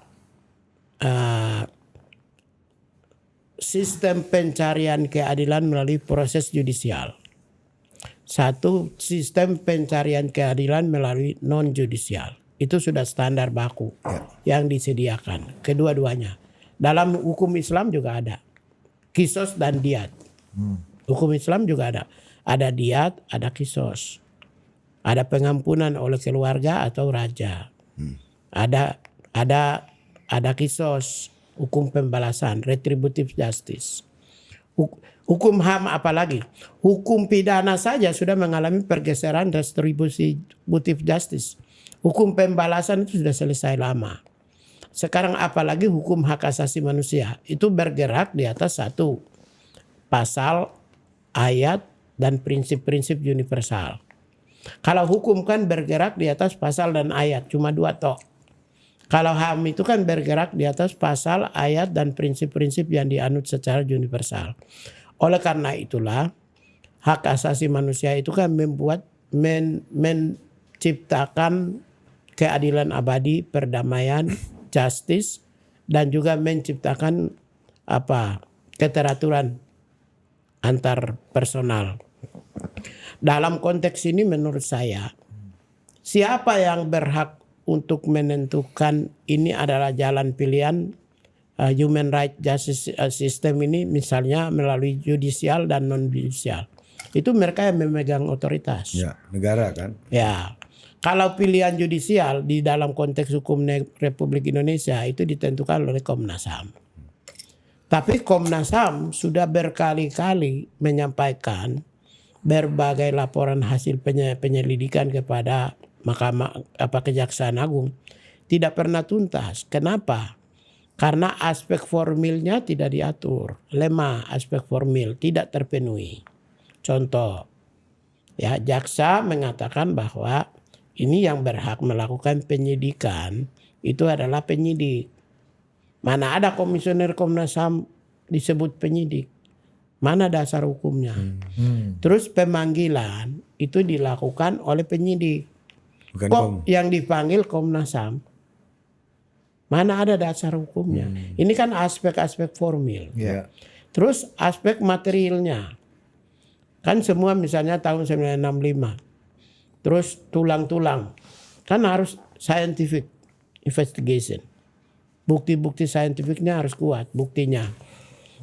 sistem pencarian keadilan melalui proses judisial. Satu sistem pencarian keadilan melalui non judisial. Itu sudah standar baku yang disediakan. Kedua-duanya. Dalam hukum Islam juga ada. Kisos dan diat. Hukum Islam juga ada. Ada diat, ada kisos. Ada pengampunan oleh keluarga atau raja. Ada kisos. hukum pembalasan, retributive justice. Hukum HAM apalagi, hukum pidana saja sudah mengalami pergeseran retributive justice. Hukum pembalasan itu sudah selesai lama. Sekarang apalagi hukum hak asasi manusia, itu bergerak di atas satu pasal, ayat, dan prinsip-prinsip universal. Kalau hukum kan bergerak di atas pasal dan ayat, cuma 2 tok. Kalau HAM itu kan bergerak di atas pasal, ayat, dan prinsip-prinsip yang dianut secara universal. Oleh karena itulah hak asasi manusia itu kan menciptakan keadilan abadi, perdamaian, justice, dan juga menciptakan keteraturan antar personal. Dalam konteks ini menurut saya, siapa yang berhak untuk menentukan ini adalah jalan pilihan human right justice system ini, misalnya melalui judicial dan non judicial, itu mereka yang memegang otoritas. Ya, negara kan. Ya, kalau pilihan judicial di dalam konteks hukum Republik Indonesia itu ditentukan oleh Komnas HAM. Tapi Komnas HAM sudah berkali-kali menyampaikan berbagai laporan hasil penyelidikan kepada Kejaksaan Agung tidak pernah tuntas. Kenapa? Karena aspek formilnya tidak diatur, lemah aspek formil, tidak terpenuhi. Contoh, ya, jaksa mengatakan bahwa ini yang berhak melakukan penyidikan itu adalah penyidik. Mana ada komisioner Komnas HAM disebut penyidik? Mana dasar hukumnya? Terus pemanggilan itu dilakukan oleh penyidik. Bukan Kok yang dipanggil Komnas HAM? Mana ada dasar hukumnya? Ini kan aspek-aspek formil. Ya. Terus aspek materialnya. Kan semua misalnya tahun 1965. Terus tulang-tulang. Kan harus scientific investigation. Bukti-bukti saintifiknya harus kuat buktinya.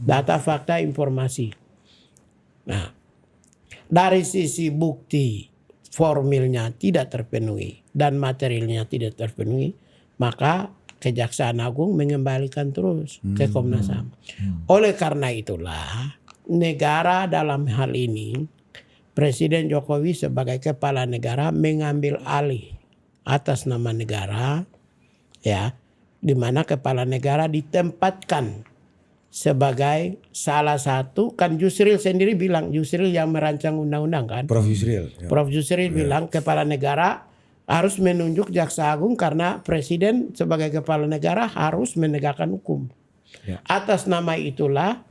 Data, fakta, informasi. Nah, dari sisi bukti formilnya tidak terpenuhi dan materialnya tidak terpenuhi, maka Kejaksaan Agung mengembalikan terus ke Komnas HAM. Oleh karena itulah negara dalam hal ini Presiden Jokowi sebagai kepala negara mengambil alih atas nama negara, ya, di mana kepala negara ditempatkan sebagai salah satu, kan Yusril sendiri bilang, Yusril yang merancang undang-undang kan, Prof. Yusril. Ya. Prof. Yusril bilang kepala negara harus menunjuk Jaksa Agung karena Presiden sebagai kepala negara harus menegakkan hukum. Ya. Atas nama itulah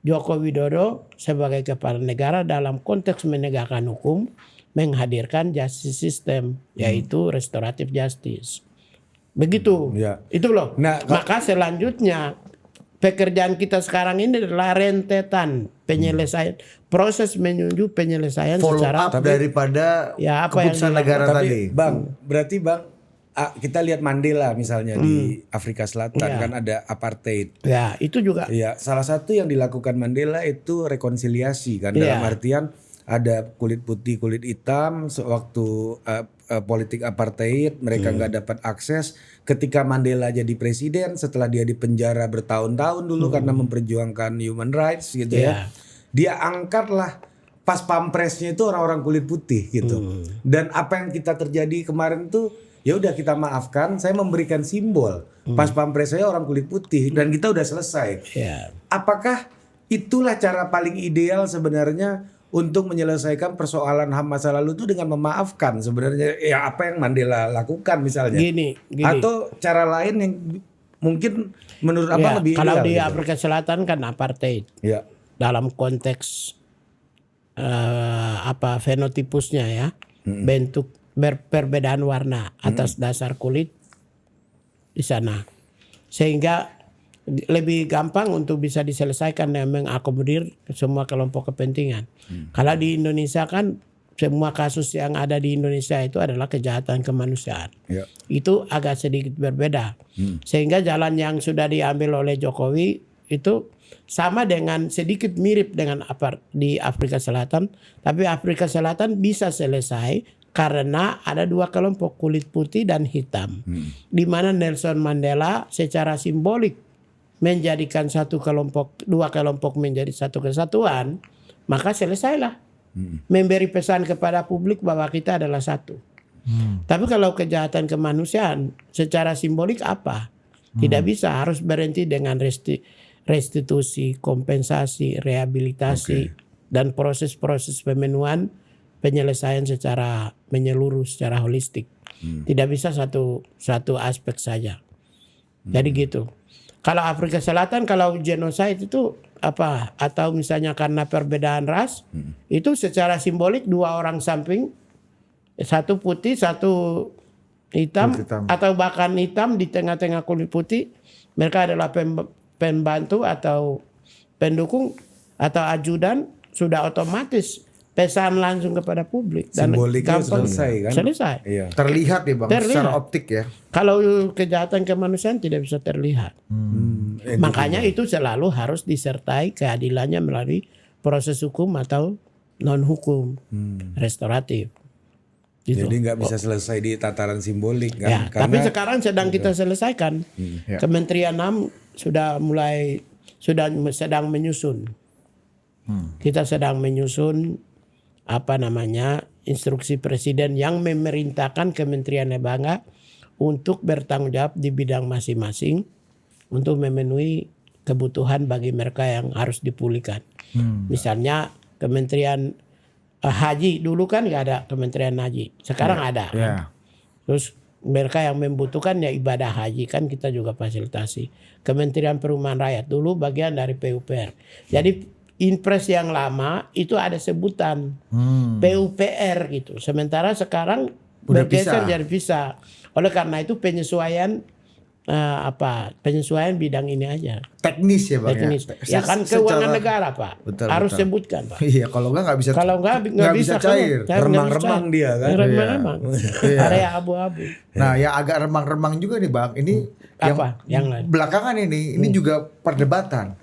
Joko Widodo sebagai kepala negara dalam konteks menegakkan hukum menghadirkan justice system, yaitu restoratif justice. Begitu. Ya. Itu loh. Nah, maka selanjutnya pekerjaan kita sekarang ini adalah rentetan penyelesaian, proses menuju penyelesaian Follow secara up daripada ya, apa keputusan yang negara Tapi tadi. Bang, berarti Bang, kita lihat Mandela misalnya di Afrika Selatan Ya. kan ada apartheid. ya itu juga. Ya, salah satu yang dilakukan Mandela itu rekonsiliasi kan, dalam Ya. artian ada kulit putih, kulit hitam sewaktu politik apartheid mereka nggak dapat akses. Ketika Mandela jadi presiden setelah dia dipenjara bertahun-tahun dulu karena memperjuangkan human rights gitu ya. Dia angkatlah pas pampresnya itu orang-orang kulit putih gitu. Dan apa yang kita terjadi kemarin tuh ya udah kita maafkan, saya memberikan simbol. Pas pampres saya orang kulit putih dan kita udah selesai. Ya. Apakah itulah cara paling ideal sebenarnya untuk menyelesaikan persoalan HAM masa lalu itu dengan memaafkan sebenarnya ya apa yang Mandela lakukan misalnya? Gini. Atau cara lain yang mungkin menurut Abang lebih kalau ideal di gitu? Afrika Selatan kan apartheid. Ya. Dalam konteks fenotipusnya ya, bentuk perbedaan warna atas dasar kulit di sana, sehingga lebih gampang untuk bisa diselesaikan dan mengakomodir semua kelompok kepentingan. Kalau di Indonesia kan semua kasus yang ada di Indonesia itu adalah kejahatan kemanusiaan. Ya. Itu agak sedikit berbeda. Sehingga jalan yang sudah diambil oleh Jokowi itu sama dengan sedikit mirip dengan di Afrika Selatan, tapi Afrika Selatan bisa selesai karena ada dua kelompok kulit putih dan hitam, di mana Nelson Mandela secara simbolik menjadikan dua kelompok menjadi satu kesatuan, maka selesailah. Memberi pesan kepada publik bahwa kita adalah satu. Tapi kalau kejahatan kemanusiaan secara simbolik apa? Tidak bisa, harus berhenti dengan restitusi, kompensasi, rehabilitasi, dan proses-proses pemenuhan, penyelesaian secara menyeluruh, secara holistik. Tidak bisa satu aspek saja. Jadi gitu. Kalau Afrika Selatan, kalau genocide itu apa? Atau misalnya karena perbedaan ras, itu secara simbolik dua orang samping, satu putih, satu hitam, atau bahkan hitam di tengah-tengah kulit putih, mereka adalah pembantu atau pendukung atau ajudan, sudah otomatis pesan langsung kepada publik dan simboliknya gampang selesai kan? Selesai. Iya. Terlihat ya Bang, secara optik ya. Kalau kejahatan kemanusiaan tidak bisa terlihat. Makanya itu selalu harus disertai keadilannya melalui proses hukum atau non hukum, restoratif. Gitu. Jadi nggak bisa selesai di tataran simbolik kan? Ya, tapi sekarang sedang kita selesaikan. Kementerian HAM sedang menyusun. Kita sedang menyusun instruksi presiden yang memerintahkan Kementerian Lembaga untuk bertanggung jawab di bidang masing-masing untuk memenuhi kebutuhan bagi mereka yang harus dipulihkan. Misalnya Kementerian Haji, dulu kan nggak ada Kementerian Haji, sekarang ada. Terus mereka yang membutuhkan ya ibadah haji kan kita juga fasilitasi. Kementerian Perumahan Rakyat dulu bagian dari PUPR. Jadi Inpres yang lama itu ada sebutan PUPR gitu. Sementara sekarang bergeser jadi pisah. Oleh karena itu penyesuaian penyesuaian bidang ini aja. Teknis ya Bang. Teknis. Ya kan keuangan negara Pak. Harus sebutkan Pak. Iya, kalau nggak bisa. Kalau nggak bisa cair. Remang-remang dia kan. Remang-remang. Area abu-abu. Nah, yang agak remang-remang juga nih Bang. Ini yang lain? Belakangan ini juga perdebatan.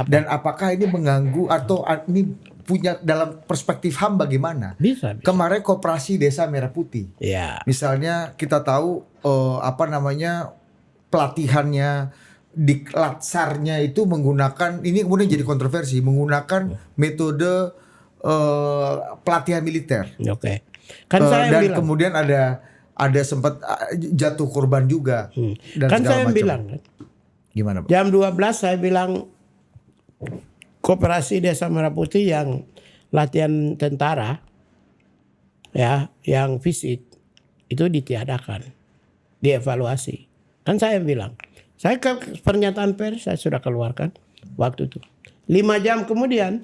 Dan apakah ini mengganggu atau ini punya dalam perspektif HAM bagaimana? Bisa. Kemarin Koperasi Desa Merah Putih. Ya. Misalnya kita tahu pelatihannya di Latsarnya itu menggunakan, ini kemudian jadi kontroversi, menggunakan metode pelatihan militer. Oke. Kan saya dan bilang. Kemudian ada sempat jatuh korban juga. Dan kan saya macam. bilang. Gimana Pak? Jam 12 saya bilang Koperasi Desa Merah Putih yang latihan tentara ya, yang fisik itu ditiadakan, dievaluasi. Kan saya bilang, saya ke pernyataan pers saya sudah keluarkan waktu itu. 5 jam kemudian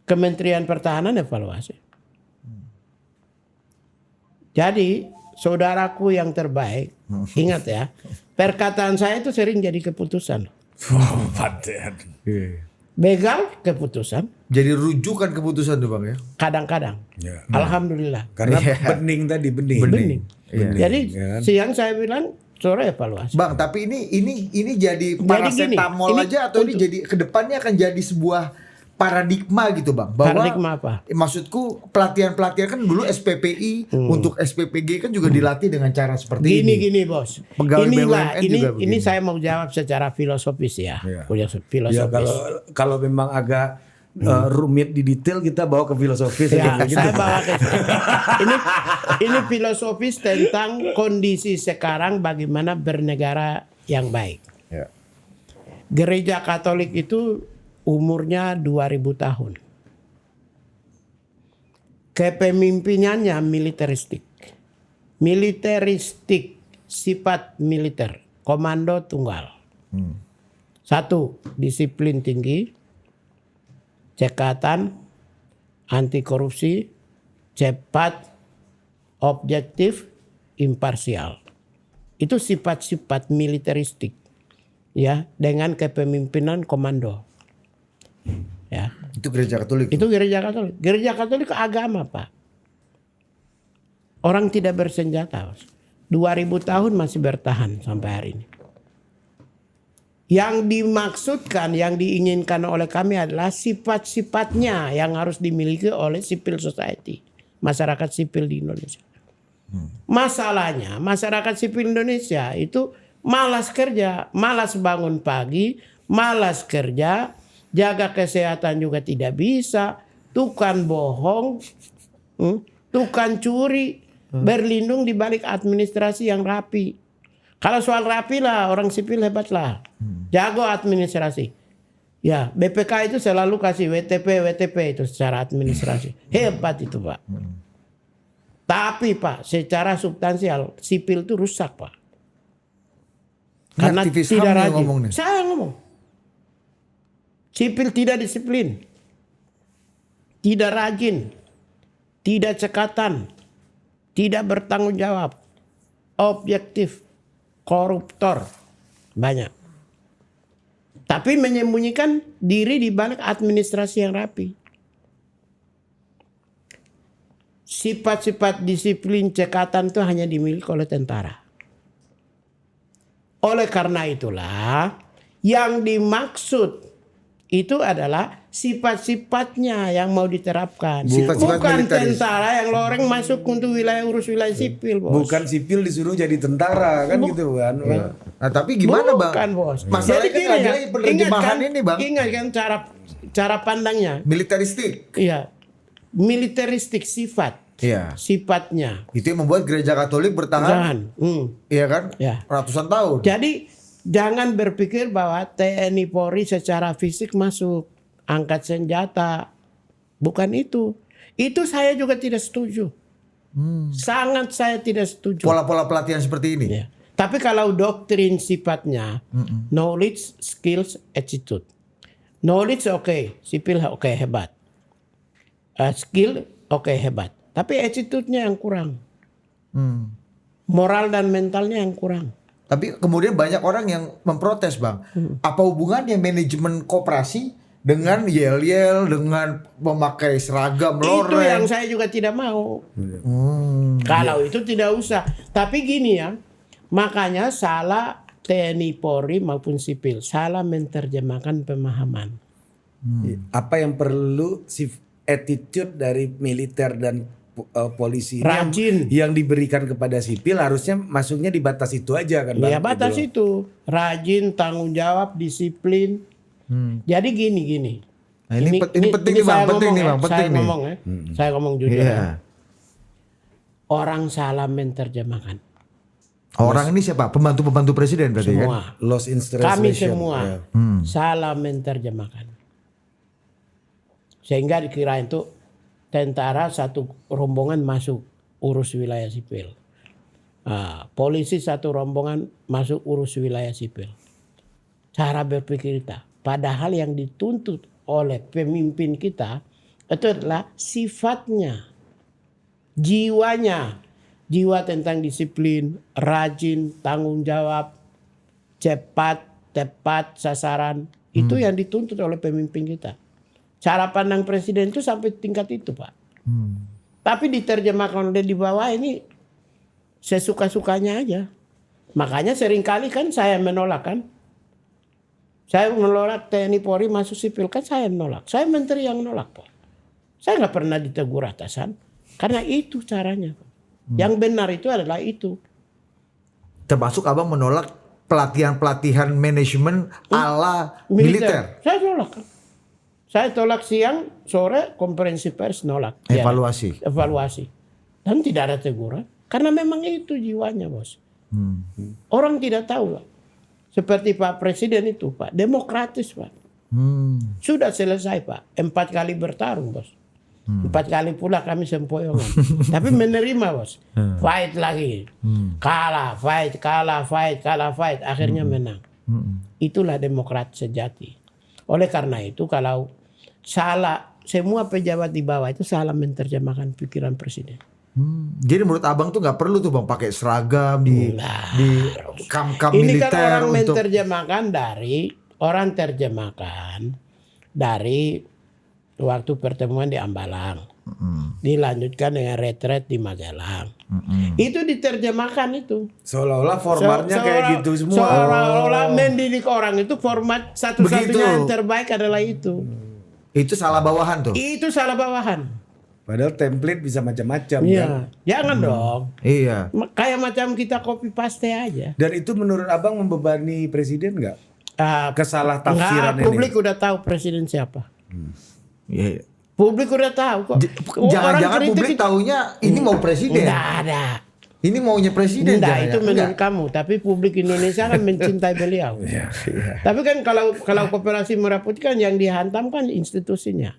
Kementerian Pertahanan evaluasi. Jadi saudaraku yang terbaik, ingat ya, perkataan saya itu sering jadi keputusan. Begal keputusan. Jadi rujukan keputusan tuh Bang ya. Kadang-kadang. Alhamdulillah. Karena bening tadi bening. Jadi siang saya bilang sore evaluasi. Bang, tapi ini jadi paracetamol aja atau ini jadi kedepannya akan jadi sebuah paradigma gitu Bang, bahwa paradigma apa? Maksudku pelatihan kan dulu SPPI untuk SPPG kan juga dilatih dengan cara seperti ini. Gini bos. Pegawai BUMN juga begini. Ini saya mau jawab secara filosofis ya. Filosofis. Ya, kalau memang agak rumit di detail kita bawa ke filosofis. Ya, saya bawa ke ini filosofis tentang kondisi sekarang bagaimana bernegara yang baik. Ya. Gereja Katolik itu umurnya 2000 tahun. Kepemimpinannya militeristik. Militeristik, sifat militer, komando tunggal. 1, disiplin tinggi, cekatan, anti korupsi, cepat, objektif, imparsial. Itu sifat-sifat militeristik ya, dengan kepemimpinan komando. Ya. Itu gereja Katolik. Itu gereja Katolik. Gereja Katolik agama Pak. Orang tidak bersenjata. 2000 tahun masih bertahan sampai hari ini. Yang dimaksudkan, yang diinginkan oleh kami adalah sifat-sifatnya yang harus dimiliki oleh civil society. Masyarakat sipil di Indonesia. Masalahnya masyarakat sipil Indonesia itu malas kerja, malas bangun pagi, malas kerja, jaga kesehatan juga tidak bisa, tukang bohong, tukang curi, berlindung di balik administrasi yang rapi. Kalau soal rapi lah, orang sipil hebat lah, jago administrasi. Ya, BPK itu selalu kasih WTP itu secara administrasi. Hebat itu Pak. Tapi Pak, secara substansial sipil itu rusak Pak. Karena aktivis tidak HAM yang rajin. ngomong nih. Saya ngomong. Sipil tidak disiplin. Tidak rajin. Tidak cekatan. Tidak bertanggung jawab. Objektif. Koruptor. Banyak. Tapi menyembunyikan diri di balik administrasi yang rapi. Sifat-sifat disiplin cekatan itu hanya dimiliki oleh tentara. Oleh karena itulah yang dimaksud itu adalah sifat-sifatnya yang mau diterapkan. Sifat-sifat Bukan militeris. tentara yang loreng masuk untuk urus wilayah sipil, Bos. Bukan sipil disuruh jadi tentara kan gitu kan. Nah, tapi gimana Bang? Bukan, Bos. Masalahnya kan gini ada penerjemahan ini Bang. Ingat kan cara pandangnya. Militeristik. Iya. Militeristik sifat. Iya. Sifatnya. Itu yang membuat gereja Katolik bertahan. Jangan. Iya kan? Ya. Ratusan tahun. Jadi jangan berpikir bahwa TNI Polri secara fisik masuk angkat senjata. Bukan itu. Itu saya juga tidak setuju. Sangat saya tidak setuju. Pola-pola pelatihan seperti ini. Ya. Tapi kalau doktrin sifatnya knowledge, skills, attitude. Knowledge oke, sipil oke, hebat. Skill oke, hebat. Tapi attitude-nya yang kurang. Moral dan mentalnya yang kurang. Tapi kemudian banyak orang yang memprotes Bang. Apa hubungannya manajemen koperasi dengan yel-yel, dengan memakai seragam loreng? Itu yang saya juga tidak mau. Kalau itu tidak usah. Tapi gini ya, makanya salah TNI Polri maupun sipil. Salah menerjemahkan pemahaman. Apa yang perlu attitude dari militer dan polisi ini Rajin. yang diberikan kepada sipil harusnya masuknya di batas itu aja kan Bang? Ya batas itu. Rajin, tanggung jawab, disiplin. Jadi gini. Nah, ini penting nih Bang, penting nih Bang, penting nih. Saya ngomong jujur. Iya. Orang salah menerjemahkan. Orang ini siapa? Pembantu-pembantu presiden berarti kan? Semua. Lost in translation. Kami semua Ya. salah menerjemahkan. Sehingga dikira itu tentara satu rombongan masuk urus wilayah sipil. Polisi satu rombongan masuk urus wilayah sipil. Cara berpikir kita. Padahal yang dituntut oleh pemimpin kita itu adalah sifatnya. Jiwanya. Jiwa tentang disiplin, rajin, tanggung jawab, cepat, tepat, sasaran. Itu yang dituntut oleh pemimpin kita. Cara pandang presiden itu sampai tingkat itu Pak. Tapi diterjemahkan oleh di bawah ini sesuka-sukanya aja. Makanya seringkali kan saya menolak kan. Saya menolak TNI Polri masuk sipil kan saya menolak. Saya menteri yang menolak Pak. Saya nggak pernah ditegur atasan. Karena itu caranya Pak. Yang benar itu adalah itu. Termasuk Abang menolak pelatihan-pelatihan manajemen ala militer. Saya tolak kan. Saya tolak siang, sore konferensi pers nolak. Evaluasi. Ya, evaluasi. Dan tidak ada teguran. Karena memang itu jiwanya Bos. Orang tidak tahu Pak. Seperti Pak Presiden itu Pak. Demokratis Pak. Sudah selesai Pak. 4 kali bertarung Bos. 4 kali pula kami sempoyongan. Tapi menerima Bos. Fight lagi. Kalah, fight, kalah, fight, kalah, fight. Akhirnya menang. Itulah demokrat sejati. Oleh karena itu kalau salah, semua pejabat di bawah itu salah menerjemahkan pikiran presiden. Jadi menurut Abang tuh nggak perlu tuh Bang pakai seragam di kam-kam Ini militer kan orang untuk terjemahkan dari waktu pertemuan di Ambalang. Dilanjutkan dengan retret di Magelang. Itu diterjemahkan itu. Seolah-olah formatnya kayak gitu semua. Seolah-olah mendidik orang itu format satu-satunya yang terbaik adalah itu. itu salah bawahan tuh. Itu salah bawahan. Padahal template bisa macam-macam Iya, kan. jangan dong. Iya. Kayak macam kita copy paste aja. Dan itu menurut abang membebani presiden nggak? Kesalah Enggak, tafsiran ini. publik udah tahu presiden siapa. Iya. Publik udah tahu kok. Jangan-jangan publik taunya ini mau presiden. Enggak ada. Ini maunya presiden. Enggak, jangan-jangan. itu menurut Enggak. kamu. Tapi publik Indonesia kan mencintai beliau. Tapi kan kalau Koperasi Merah Putih kan yang dihantam kan institusinya.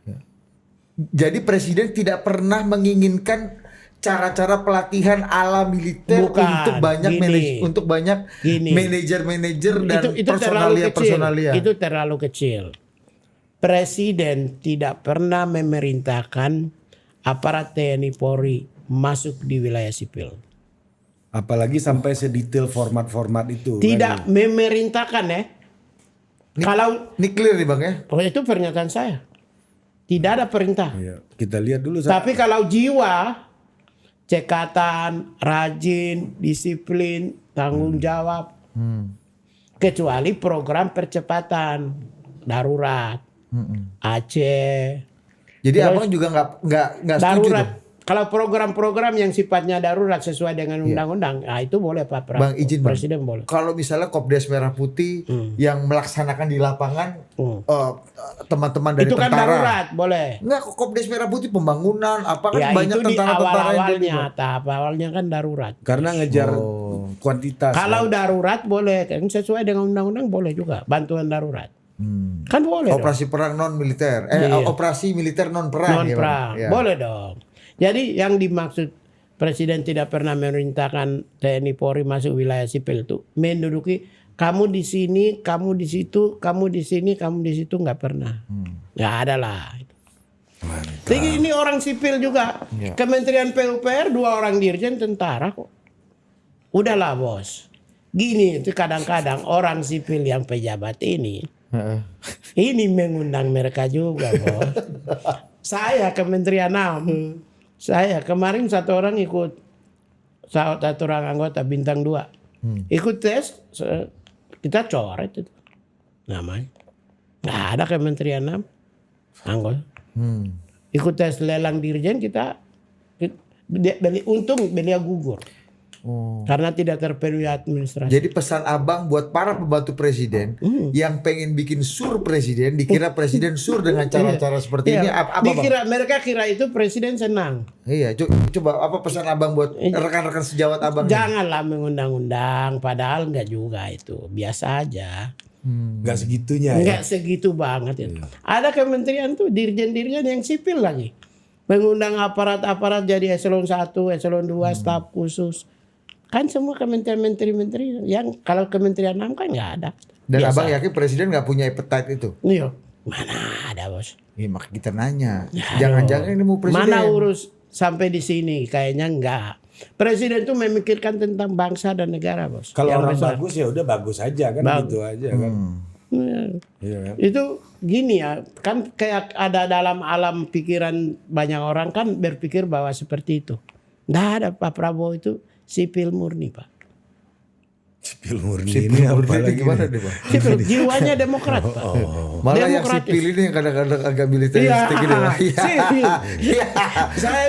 Jadi presiden tidak pernah menginginkan cara-cara pelatihan ala militer Bukan, untuk banyak manajer-manajer dan personalia. Itu terlalu kecil. Presiden tidak pernah memerintahkan aparat TNI Polri masuk di wilayah sipil. Apalagi sampai sedetail format-format itu. Tidak memerintahkan ya. Kalau Ini clear nih Bang ya. itu pernyataan saya. Tidak ada perintah. Iya, kita lihat dulu. Tapi kalau jiwa, cekatan, rajin, disiplin, tanggung jawab, kecuali program percepatan darurat, Aceh. Jadi Terus, abang juga nggak setuju darurat. tuh. Kalau program-program yang sifatnya darurat sesuai dengan undang-undang, nah itu boleh Pak Bang izin Bang. Presiden boleh. Kalau misalnya Kopdes Merah Putih yang melaksanakan di lapangan teman-teman dari Itu kan tentara. darurat, boleh. Enggak, Kopdes Merah Putih pembangunan apa kan Ya banyak itu di tentara-tentara yang awal-awalnya, tahap awalnya kan darurat. karena ngejar kuantitas. Kalau darurat boleh, kan sesuai dengan undang-undang boleh juga bantuan darurat. Kan boleh. Operasi perang non militer, operasi militer non Non perang. ya, Bang? perang, Ya. boleh dong. Jadi yang dimaksud Presiden tidak pernah memerintahkan TNI Polri masuk wilayah sipil itu menduduki kamu di sini, kamu di situ, kamu di sini, kamu di situ, nggak pernah. Nggak ada lah. Jadi ini orang sipil juga. Ya. Kementerian PUPR 2 orang dirjen tentara kok. Udahlah bos. Gini itu kadang-kadang orang sipil yang pejabat ini mengundang mereka juga bos. Saya Kementerian HAM. Saya kemarin satu orang ikut, satu orang anggota bintang 2 ikut tes, kita coret itu namanya. Nggak ada Kementerian HAM anggota. Ikut tes lelang dirjen kita untung beliau gugur. Karena tidak terpenuhi administrasi. Jadi pesan abang buat para pembantu presiden yang pengen bikin sur presiden, dikira presiden sur dengan cara-cara seperti ini apa Bang? Mereka kira itu presiden senang. Iya, coba apa pesan abang buat rekan-rekan sejawat abang? Janganlah mengundang-undang, padahal enggak juga itu, biasa aja. Nggak segitunya. Enggak segitu banget itu. Ada kementerian tuh dirjen-dirjen yang sipil lagi. Mengundang aparat-aparat jadi eselon 1, eselon 2, staf khusus. Kan semua kementerian menteri-menteri yang kalau Kementerian HAM kan nggak ada. Dan Biasa. abang yakin presiden nggak punya appetite itu? Iya. Mana ada bos? Iya, maka kita nanya. Ya, Jangan-jangan ini mau presiden. Mana urus sampai di sini? Kayaknya enggak. Presiden tuh memikirkan tentang bangsa dan negara bos. Kalau Yang orang besar. bagus ya udah bagus aja kan, gitu aja kan. Iya kan? Itu gini ya, kan kayak ada dalam alam pikiran banyak orang kan berpikir bahwa seperti itu. Nggak ada Pak Prabowo itu sipil murni Pak. Sipil murni Sipil ini murni apalagi gimana nih? deh Bang? Sipil jiwanya demokrat Pak. Malah yang Demokratis. sipil ini yang kadang-kadang agak militeristik gitu. Bang. Sipil.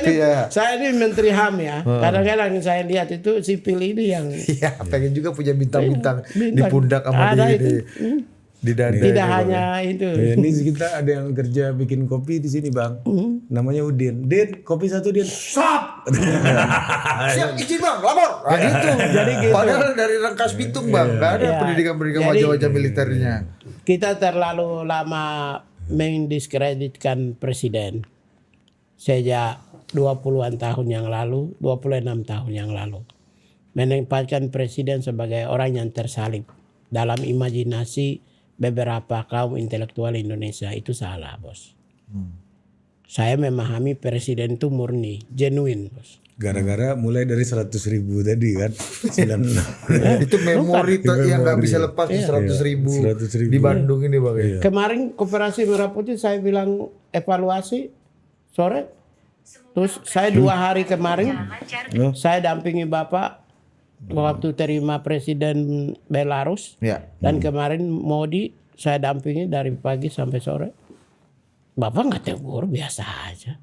Iya. Saya ini Menteri HAM ya. Kadang-kadang saya lihat itu sipil ini yang Iya, pengen juga punya bintang-bintang di Bintang. pundak sama Ada di itu. di dada. Tidak ini, Bang. hanya itu. Ya, ini kita ada yang kerja bikin kopi di sini bang. Namanya Udin. Din, kopi satu Din. Stop. Siap izin Bang, lapor. Nah, gitu. Jadi gitu. Padahal dari Rangkas Bitung Bang, nggak ada Iya. pendidikan-pendidikan Jadi- wajah-wajah militernya. Kita terlalu lama mendiskreditkan presiden sejak 20-an tahun yang lalu, 26 tahun yang lalu. Menempatkan presiden sebagai orang yang tersalib dalam imajinasi beberapa kaum intelektual Indonesia. Itu salah bos. Saya memahami presiden itu murni, genuine bos. Gara-gara mulai dari 100.000 tadi kan. 96. Itu memori yang nggak bisa lepas di 100.000 100.000. di Bandung ini Bang. ya. Kemarin Koperasi Merah Putih saya bilang evaluasi sore. Terus saya 2 hari kemarin saya dampingi Bapak waktu terima Presiden Belarus. Ya. Dan kemarin Modi saya dampingi dari pagi sampai sore. Bapak nggak tegur, biasa aja.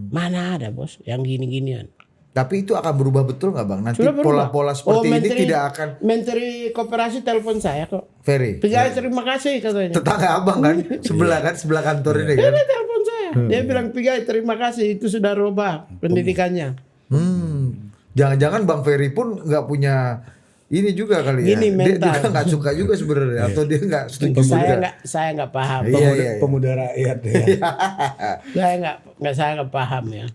Mana ada bos yang gini-ginian. Tapi itu akan berubah betul nggak bang? Nanti Sudah berubah. pola-pola seperti ini Menteri, tidak akan. Menteri Koperasi telepon saya kok. Ferry. Pigai terima kasih katanya. Tetangga abang kan, sebelah kantor ini kan. Dia telepon saya. Dia bilang Pigai terima kasih itu sudah rubah pendidikannya. Jangan-jangan Bang Ferry pun nggak punya ini juga kali ya. Gini, Dia mental. juga nggak suka juga sebenarnya, atau dia nggak setuju juga. Saya nggak paham. Iya. Pemuda rakyat ya. Saya nggak paham ya.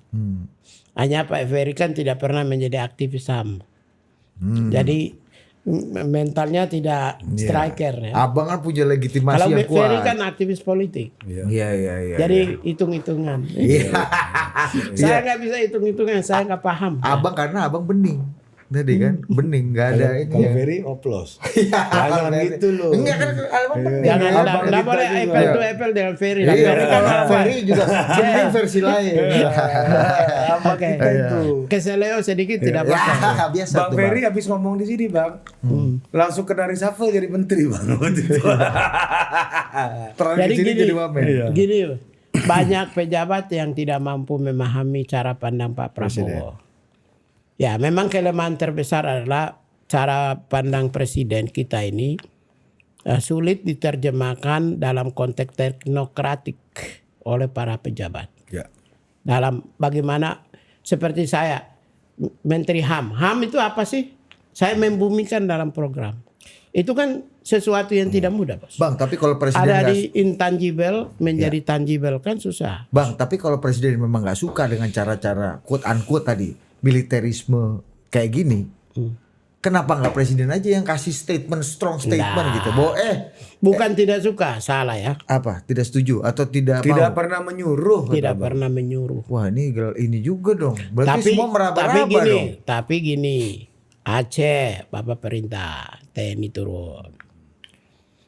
Hanya Pak Ferry kan tidak pernah menjadi aktivis HAM. Jadi mentalnya tidak striker ya. Abang kan punya legitimasi Kalau yang Ferry kuat. kan aktivis politik. Iya. Jadi hitung-hitungan. Saya nggak bisa hitung-hitungan. Saya nggak paham. Abang karena abang bening. Tadi kan bening, nggak ada ini. Kalau Ferry oplos. Jangan gitu loh. Enggak kan abang bening. Jangan Abang nggak kita boleh juga. apple to apple dengan Ferry. Iya, Ferry kan orang Ferry juga bening versi lain. Oke. Keseleo sedikit tidak apa-apa. Ya, biasa Bang tuh. Ferry habis ngomong di sini bang, langsung kena reshuffle jadi menteri bang. Waktu itu. Terakhir Jadi sini gini, jadi wamen. gini banyak pejabat yang tidak mampu memahami cara pandang Pak Prabowo. Ya, memang kelemahan terbesar adalah cara pandang presiden kita ini sulit diterjemahkan dalam konteks teknokratik oleh para pejabat. Ya. Dalam bagaimana seperti saya Menteri HAM. HAM itu apa sih? Saya membumikan dalam program. Itu kan sesuatu yang tidak mudah, Bos. Bang, tapi kalau presiden Ada nggak- di intangible menjadi tangible kan susah. Bang, tapi kalau presiden memang nggak suka dengan cara-cara quote unquote tadi militerisme kayak gini, kenapa nggak presiden aja yang kasih strong statement gitu? Bahwa Bukan tidak suka, salah ya. apa? Tidak setuju atau tidak Tidak mau? pernah menyuruh. Tidak pernah menyuruh. Wah ini juga dong. Berarti semua meraba-raba dong. Tapi gini, Aceh Bapak perintah TNI turun.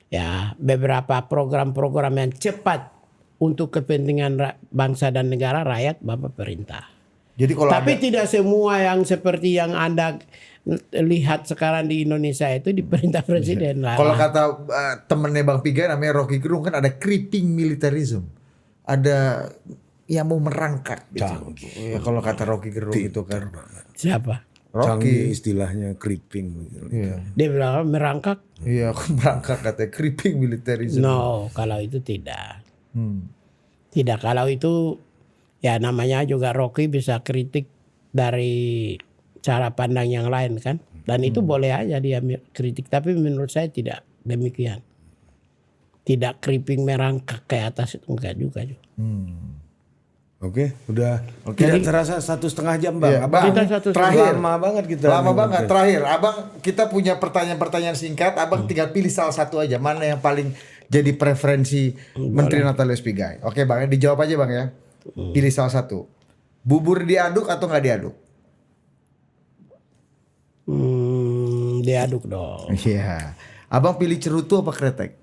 Ya, beberapa program-program yang cepat untuk kepentingan bangsa dan negara rakyat Bapak perintah. Jadi kalau Tapi ada, tidak semua yang seperti yang Anda lihat sekarang di Indonesia itu diperintah presiden lah. kalau kata temennya Bang Pigai namanya Rocky Gerung kan ada creeping militarism. Ada yang mau merangkak gitu. Ya, kalau kata Rocky Gerung itu kan. Siapa? Canggih Rocky. istilahnya creeping. Gitu. Iya. Dia bilang merangkak. Iya, merangkak katanya creeping militarism. No, kalau itu tidak. Hmm. Tidak, kalau itu ya namanya juga Rocky bisa kritik dari cara pandang yang lain kan. Dan itu boleh aja dia kritik. Tapi menurut saya tidak demikian. Tidak creeping merangkak ke atas itu enggak juga. Oke, udah tidak terasa 1,5 jam bang. Iya, Bang, Kita satu- terakhir. Lama banget kita. Lama nih, banget. Bang. Terakhir, abang kita punya pertanyaan-pertanyaan singkat. Abang tinggal pilih salah satu aja. Mana yang paling jadi preferensi Menteri Natalius Pigai? Oke bang, dijawab aja bang ya. Pilih salah satu. Bubur diaduk atau nggak diaduk? Diaduk dong. Iya. Abang pilih cerutu apa kretek?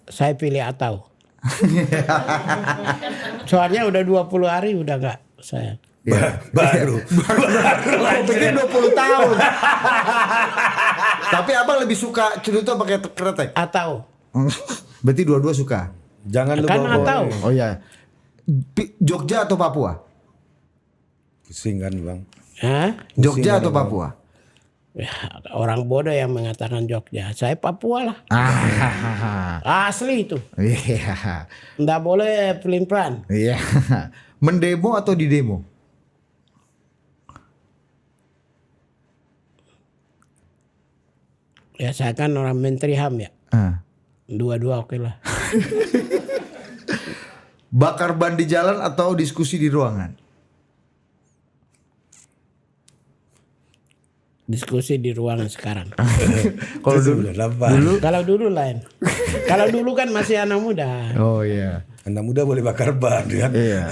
Saya pilih atau. Soalnya udah 20 hari udah enggak saya. Baru. Aku pikir 20 tahun. Tapi abang lebih suka cerutu apa kretek? Atau. Berarti dua-dua suka. Jangan lu Kan bawa. atau. Oh iya. Jogja atau Papua? Pusing kan bang. Hah? Jogja atau Papua? Ya, orang bodoh yang mengatakan Jogja. Saya Papua lah. Asli itu. Iya. Nggak boleh pelin-pelan. Iya. Mendemo atau di demo? Ya saya kan orang Menteri HAM ya. Dua-dua oke lah. Bakar ban di jalan atau diskusi di ruangan? Diskusi di ruangan sekarang. Kalau dulu, Kalau dulu lain. Kalau dulu kan masih anak muda. oh iya. Anak muda boleh bakar ban kan. Iya.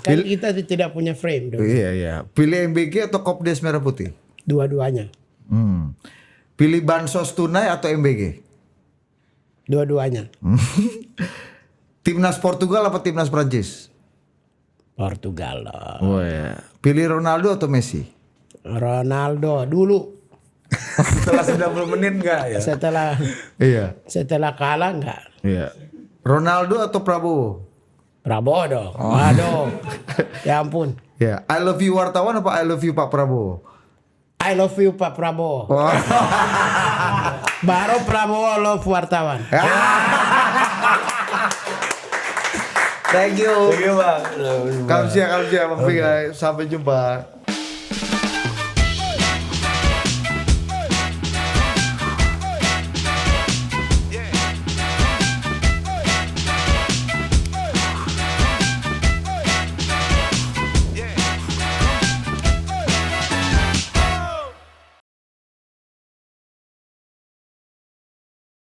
Kan kita tidak punya frame dulu. Iya iya. Pilih MBG atau Kopdes Merah Putih? Dua-duanya. Pilih bansos tunai atau MBG? Dua-duanya. Timnas Portugal apa timnas Prancis? Portugal loh. Oh iya. Pilih Ronaldo atau Messi? Ronaldo dulu. Setelah 90 menit enggak ya? Setelah Iya. setelah kalah enggak. Iya. Ronaldo atau Prabowo? Prabowo dong. Waduh. Ya ampun. Ya, I love you wartawan apa I love you Pak Prabowo? I love you Pak Prabowo. Baru Prabowo love wartawan. Thank you. Thank you, Bang. Kamsia Bang Pigai. Sampai jumpa.